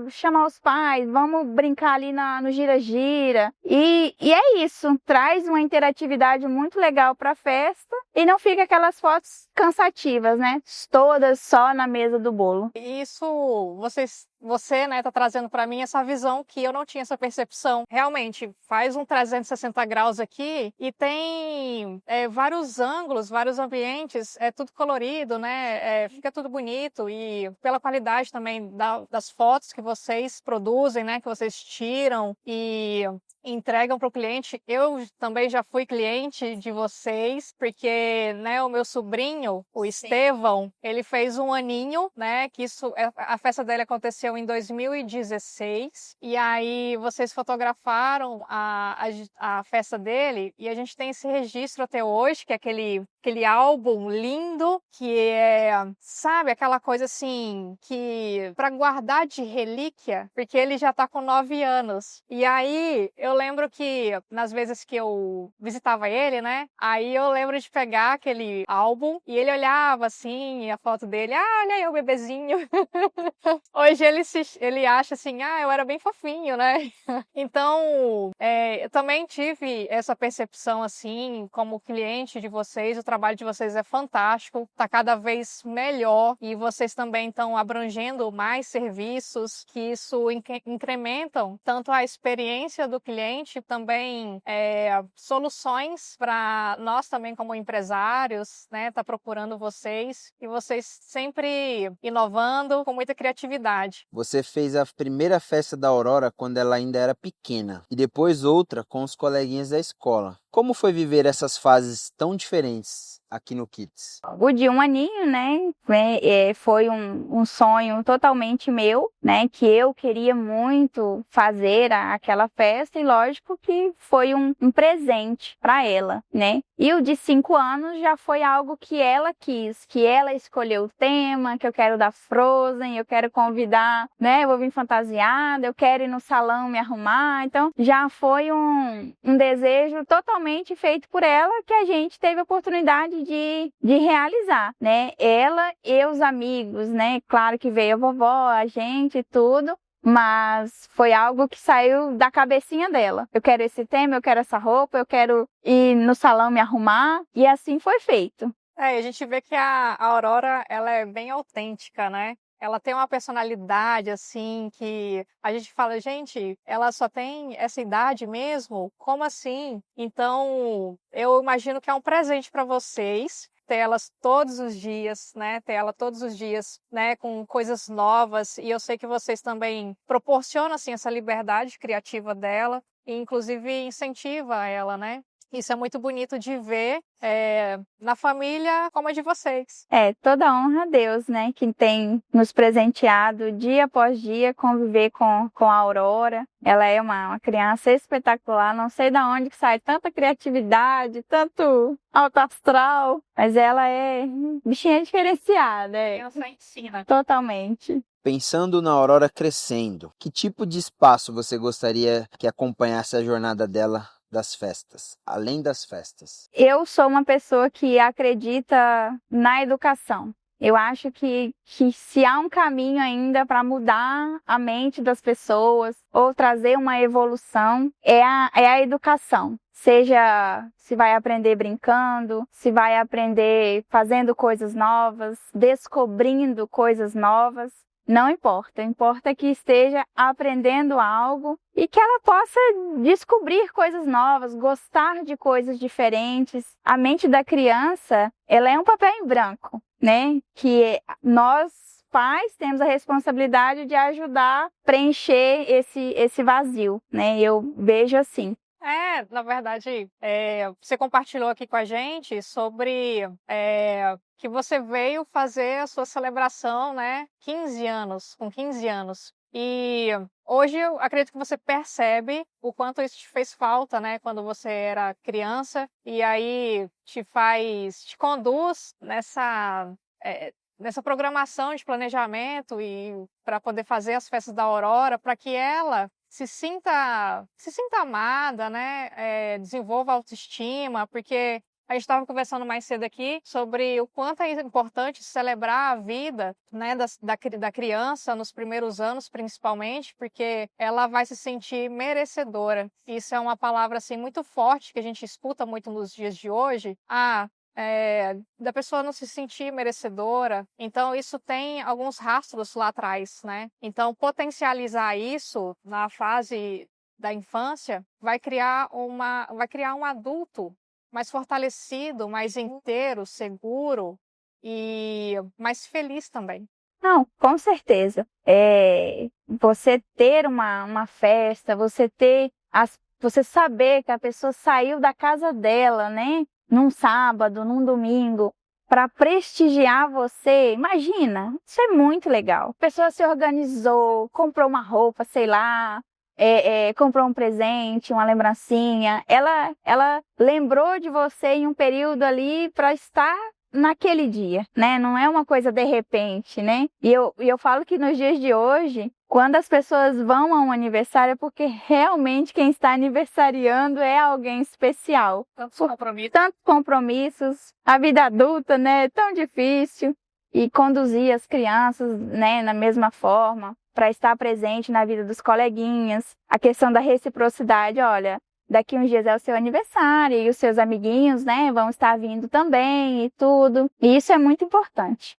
G: chamar os pais, vamos brincar ali no gira-gira. E é isso, traz uma interatividade muito legal para a festa e não fica aquelas fotos cansativas, né? Todas só na mesa do bolo.
B: Isso, você, né, tá trazendo para mim essa visão que eu não tinha essa percepção. Realmente, faz um 360 graus aqui e tem vários ângulos, vários ambientes, é tudo colorido, né? Fica tudo bonito e pela qualidade também das fotos que vocês produzem, né, que vocês tiram e entregam para o cliente. Eu também já fui cliente de vocês, porque, né, o meu sobrinho, o Estevão, ele fez 1 aninho, né, que a festa dele aconteceu em 2016, e aí vocês fotografaram a festa dele, e a gente tem esse registro até hoje, que é aquele álbum lindo, que é, sabe, aquela coisa assim, que para guardar de relíquia, porque ele já tá com 9 anos. E aí, eu lembro que nas vezes que eu visitava ele, né, aí eu lembro de pegar aquele álbum e ele olhava assim, a foto dele, olha aí o bebezinho. Hoje ele acha assim, eu era bem fofinho, né? Então, eu também tive essa percepção assim, como cliente de vocês, eu trabalho de vocês é fantástico, está cada vez melhor e vocês também estão abrangendo mais serviços que isso incrementam tanto a experiência do cliente, também soluções para nós também como empresários, né? Tá procurando vocês e vocês sempre inovando com muita criatividade.
A: Você fez a primeira festa da Aurora quando ela ainda era pequena e depois outra com os coleguinhas da escola. Como foi viver essas fases tão diferentes aqui no Kids?
G: O de 1 aninho, né, foi um sonho totalmente meu, né, que eu queria muito fazer aquela festa e lógico que foi um presente para ela, né. E o de 5 anos já foi algo que ela quis, que ela escolheu o tema, que eu quero dar Frozen, eu quero convidar, né, eu vou vir fantasiada, eu quero ir no salão me arrumar, então já foi um desejo totalmente feito por ela que a gente teve a oportunidade de realizar, né? Ela e os amigos, né? Claro que veio a vovó, a gente e tudo, mas foi algo que saiu da cabecinha dela. Eu quero esse tema, eu quero essa roupa, eu quero ir no salão me arrumar e assim foi feito.
B: A gente vê que a Aurora, ela é bem autêntica, né? Ela tem uma personalidade, assim, que a gente fala, gente, ela só tem essa idade mesmo? Como assim? Então, eu imagino que é um presente para vocês ter elas todos os dias, né? Ter ela todos os dias, né? Com coisas novas. E eu sei que vocês também proporcionam, assim, essa liberdade criativa dela e, inclusive, incentiva ela, né? Isso é muito bonito de ver na família como a de vocês.
G: Toda honra a Deus, né? Que tem nos presenteado dia após dia conviver com a Aurora. Ela é uma criança espetacular, não sei de onde que sai tanta criatividade, tanto alto astral, mas ela é bichinha diferenciada.
B: Criança ensina.
G: Totalmente.
A: Pensando na Aurora crescendo, que tipo de espaço você gostaria que acompanhasse a jornada dela das festas, além das festas?
G: Eu sou uma pessoa que acredita na educação. Eu acho que se há um caminho ainda para mudar a mente das pessoas ou trazer uma evolução, é a educação. Seja se vai aprender brincando, se vai aprender fazendo coisas novas, descobrindo coisas novas. Não importa, importa que esteja aprendendo algo e que ela possa descobrir coisas novas, gostar de coisas diferentes. A mente da criança, ela é um papel em branco, né? Que nós, pais, temos a responsabilidade de ajudar a preencher esse vazio, né? Eu vejo assim.
B: Na verdade, você compartilhou aqui com a gente sobre que você veio fazer a sua celebração, né? 15 anos, com 15 anos. E hoje eu acredito que você percebe o quanto isso te fez falta, né? Quando você era criança. E aí te conduz nessa programação de planejamento e para poder fazer as festas da Aurora, para que ela se sinta amada, né? Desenvolva autoestima, porque a gente estava conversando mais cedo aqui sobre o quanto é importante celebrar a vida, né, da criança nos primeiros anos, principalmente, porque ela vai se sentir merecedora. Isso é uma palavra assim muito forte que a gente escuta muito nos dias de hoje. Da pessoa não se sentir merecedora. Então, isso tem alguns rastros lá atrás, né? Então, potencializar isso na fase da infância vai criar um adulto mais fortalecido, mais inteiro, seguro e mais feliz também.
G: Não, com certeza. Você ter uma festa, você saber que a pessoa saiu da casa dela, né? Num sábado, num domingo, para prestigiar você, imagina, isso é muito legal. A pessoa se organizou, comprou uma roupa, sei lá, comprou um presente, uma lembrancinha. Ela lembrou de você em um período ali para estar naquele dia, né? Não é uma coisa de repente, né? E eu falo que nos dias de hoje, quando as pessoas vão a um aniversário, é porque realmente quem está aniversariando é alguém especial. Tantos compromissos, a vida adulta, né? É tão difícil. E conduzir as crianças, né, na mesma forma, para estar presente na vida dos coleguinhas. A questão da reciprocidade, olha, daqui uns dias é o seu aniversário e os seus amiguinhos, né, vão estar vindo também e tudo. E isso é muito importante.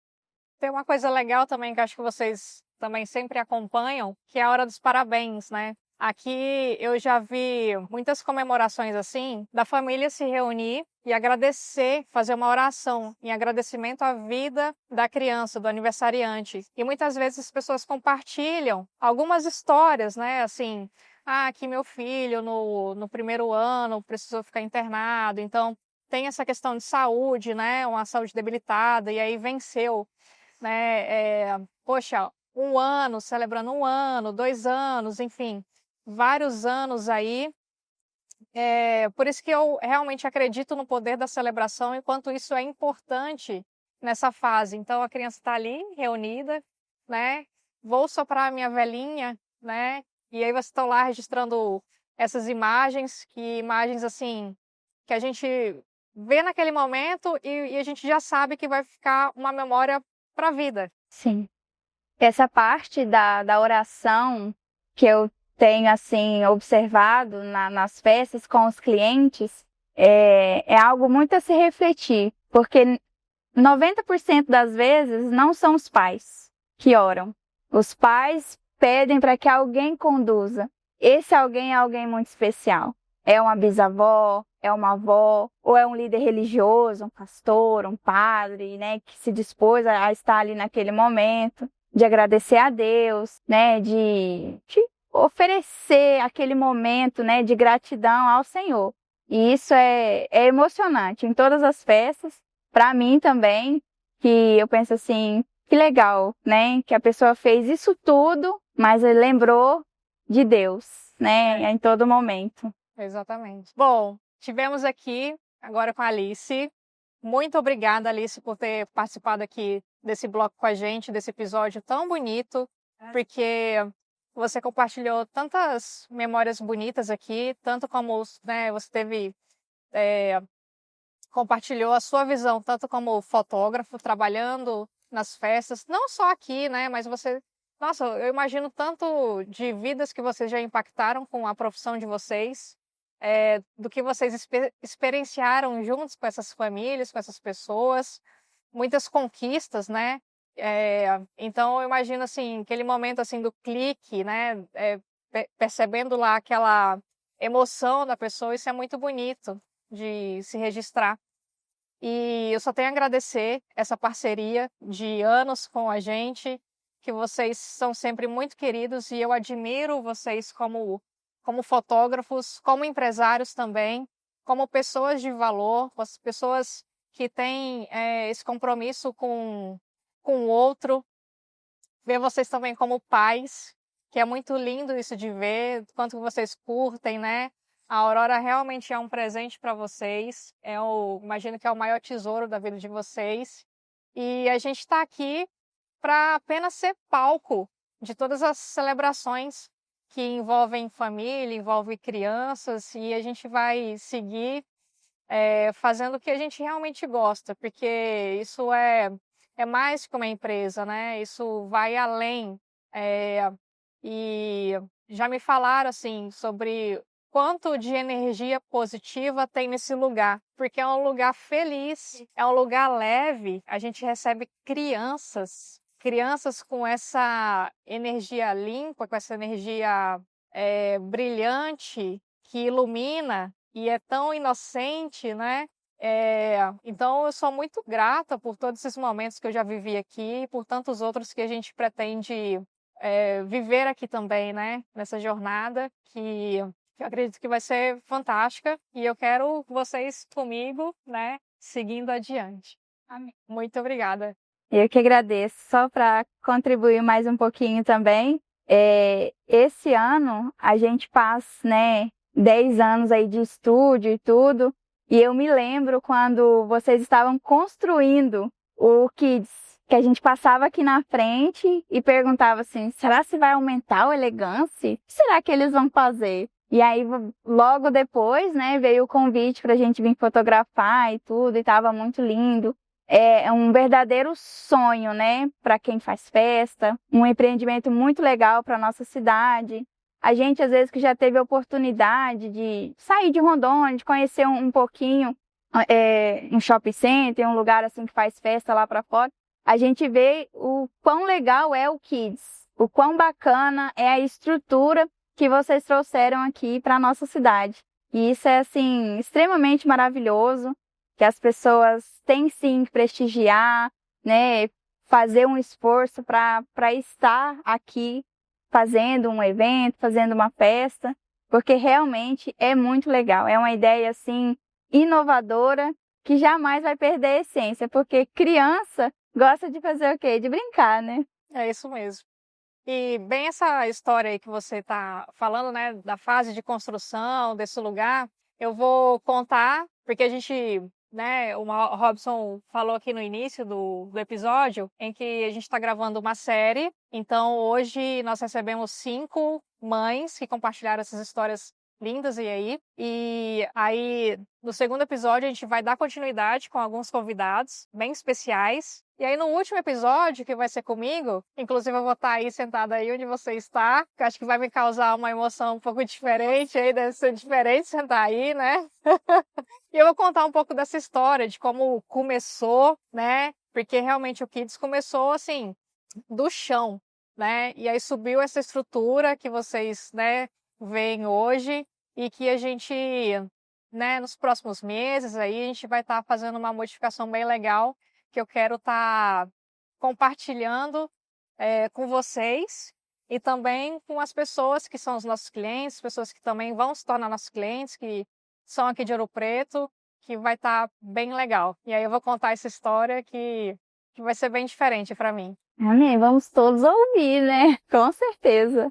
B: Tem uma coisa legal também que eu acho que vocês também sempre acompanham, que é a hora dos parabéns, né? Aqui eu já vi muitas comemorações assim, da família se reunir e agradecer, fazer uma oração em agradecimento à vida da criança, do aniversariante. E muitas vezes as pessoas compartilham algumas histórias, né? Assim, que meu filho no primeiro ano precisou ficar internado, então tem essa questão de saúde, né? Uma saúde debilitada, e aí venceu, né? Poxa, 1 ano, celebrando 1 ano, 2 anos, enfim, vários anos aí. Por isso que eu realmente acredito no poder da celebração e quanto isso é importante nessa fase. Então a criança está ali reunida, né? Vou soprar a minha velhinha, né? E aí vocês estão lá registrando essas imagens, que imagens assim que a gente vê naquele momento e a gente já sabe que vai ficar uma memória para a vida.
G: Sim. Essa parte da oração que eu tenho assim observado nas festas com os clientes é algo muito a se refletir, porque 90% das vezes não são os pais que oram. Os pais pedem para que alguém conduza. Esse alguém é alguém muito especial. É uma bisavó, é uma avó, ou é um líder religioso, um pastor, um padre, né, que se dispôs a estar ali naquele momento, de agradecer a Deus, né, de oferecer aquele momento, né, de gratidão ao Senhor. E isso é emocionante em todas as festas. Para mim também, que eu penso assim, que legal, né, que a pessoa fez isso tudo, mas ele lembrou de Deus, né, em todo momento.
B: Exatamente. Bom, tivemos aqui agora com a Alice. Muito obrigada, Alice, por ter participado aqui desse bloco com a gente, desse episódio tão bonito, porque você compartilhou tantas memórias bonitas aqui, tanto como, né, você teve, compartilhou a sua visão, tanto como fotógrafo, trabalhando nas festas, não só aqui, né, mas você, nossa, eu imagino tanto de vidas que vocês já impactaram com a profissão de vocês, do que vocês experienciaram juntos com essas famílias, com essas pessoas, muitas conquistas, né? Então eu imagino assim, aquele momento assim do clique, né? Percebendo lá aquela emoção da pessoa, isso é muito bonito de se registrar. E eu só tenho a agradecer essa parceria de anos com a gente, que vocês são sempre muito queridos e eu admiro vocês como fotógrafos, como empresários também, como pessoas de valor, as pessoas que têm esse compromisso com o outro. Ver vocês também como pais, que é muito lindo isso de ver, quanto vocês curtem, né? A Aurora realmente é um presente para vocês. Imagino que é o maior tesouro da vida de vocês. E a gente está aqui para apenas ser palco de todas as celebrações que envolvem família, envolvem crianças, e a gente vai seguir fazendo o que a gente realmente gosta, porque isso é mais que uma empresa, né? Isso vai além. E já me falaram assim sobre quanto de energia positiva tem nesse lugar, porque é um lugar feliz, é um lugar leve, a gente recebe crianças com essa energia limpa, com essa energia brilhante, que ilumina e é tão inocente, né? Então eu sou muito grata por todos esses momentos que eu já vivi aqui e por tantos outros que a gente pretende viver aqui também, né? Nessa jornada que eu acredito que vai ser fantástica e eu quero vocês comigo, né? Seguindo adiante. Amém. Muito obrigada.
G: Eu que agradeço. Só para contribuir mais um pouquinho também, esse ano a gente passa, né, 10 anos aí de estúdio e tudo, e eu me lembro quando vocês estavam construindo o Kids, que a gente passava aqui na frente e perguntava assim, será se vai aumentar o Elegance? O que será que eles vão fazer? E aí, logo depois, né, veio o convite para a gente vir fotografar e tudo, e estava muito lindo. É um verdadeiro sonho, né, para quem faz festa, um empreendimento muito legal para nossa cidade. A gente, às vezes, que já teve a oportunidade de sair de Rondônia, de conhecer um pouquinho um shopping center, um lugar assim que faz festa lá para fora, a gente vê o quão legal é o Kids, o quão bacana é a estrutura que vocês trouxeram aqui para nossa cidade. E isso é, assim, extremamente maravilhoso, que as pessoas têm sim que prestigiar, né, fazer um esforço para estar aqui fazendo um evento, fazendo uma festa, porque realmente é muito legal. É uma ideia, assim, inovadora, que jamais vai perder a essência, porque criança gosta de fazer o quê? De brincar, né?
B: É isso mesmo. E bem essa história aí que você está falando, né, da fase de construção desse lugar, eu vou contar, porque a gente, né, o Robson falou aqui no início do episódio, em que a gente está gravando uma série. Então, hoje nós recebemos 5 mães que compartilharam essas histórias lindas e aí no segundo episódio a gente vai dar continuidade com alguns convidados bem especiais. E aí no último episódio, que vai ser comigo, inclusive eu vou estar aí sentada aí onde você está, que eu acho que vai me causar uma emoção um pouco diferente aí, deve ser diferente sentar aí, né? E eu vou contar um pouco dessa história, de como começou, né? Porque realmente o Kids começou assim, do chão, né? E aí subiu essa estrutura que vocês, né, veem hoje e que a gente, né, nos próximos meses aí a gente vai estar fazendo uma modificação bem legal que eu quero estar compartilhando com vocês e também com as pessoas que são os nossos clientes, pessoas que também vão se tornar nossos clientes, que são aqui de Ouro Preto, que vai estar bem legal. E aí eu vou contar essa história que vai ser bem diferente para mim.
G: Amém, vamos todos ouvir, né? Com certeza.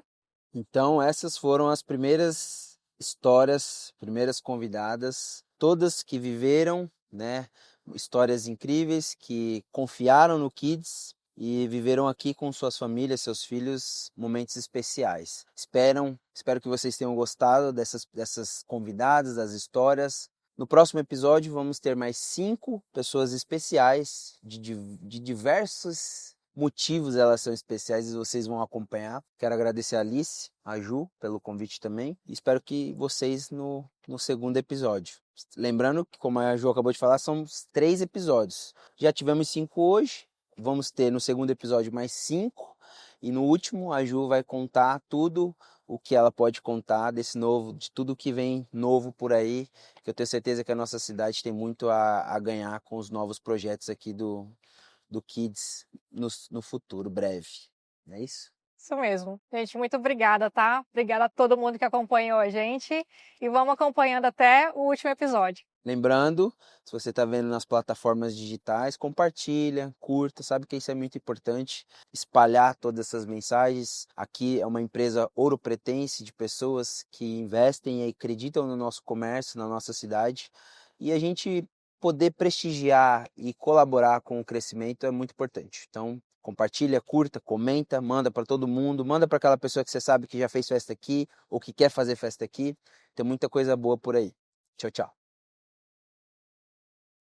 A: Então, essas foram as primeiras histórias, primeiras convidadas, todas que viveram, né, histórias incríveis, que confiaram no Kids e viveram aqui com suas famílias, seus filhos, momentos especiais. Espero que vocês tenham gostado dessas convidadas, das histórias. No próximo episódio vamos ter mais 5 pessoas especiais de diversos motivos, elas são especiais e vocês vão acompanhar. Quero agradecer a Alice, a Ju, pelo convite também. Espero que vocês no segundo episódio. Lembrando que, como a Ju acabou de falar, são 3 episódios. Já tivemos 5 hoje, vamos ter no segundo episódio mais 5. E no último, a Ju vai contar tudo o que ela pode contar de tudo que vem novo por aí. Que eu tenho certeza que a nossa cidade tem muito a ganhar com os novos projetos aqui do Kids no futuro breve, não é isso?
B: Isso mesmo. Gente, muito obrigada, tá? Obrigada a todo mundo que acompanhou a gente e vamos acompanhando até o último episódio.
A: Lembrando, se você está vendo nas plataformas digitais, compartilha, curta, sabe que isso é muito importante, espalhar todas essas mensagens. Aqui é uma empresa ouropretense de pessoas que investem e acreditam no nosso comércio, na nossa cidade, e a gente poder prestigiar e colaborar com o crescimento é muito importante. Então, compartilha, curta, comenta, manda para todo mundo, manda para aquela pessoa que você sabe que já fez festa aqui ou que quer fazer festa aqui. Tem muita coisa boa por aí. Tchau, tchau.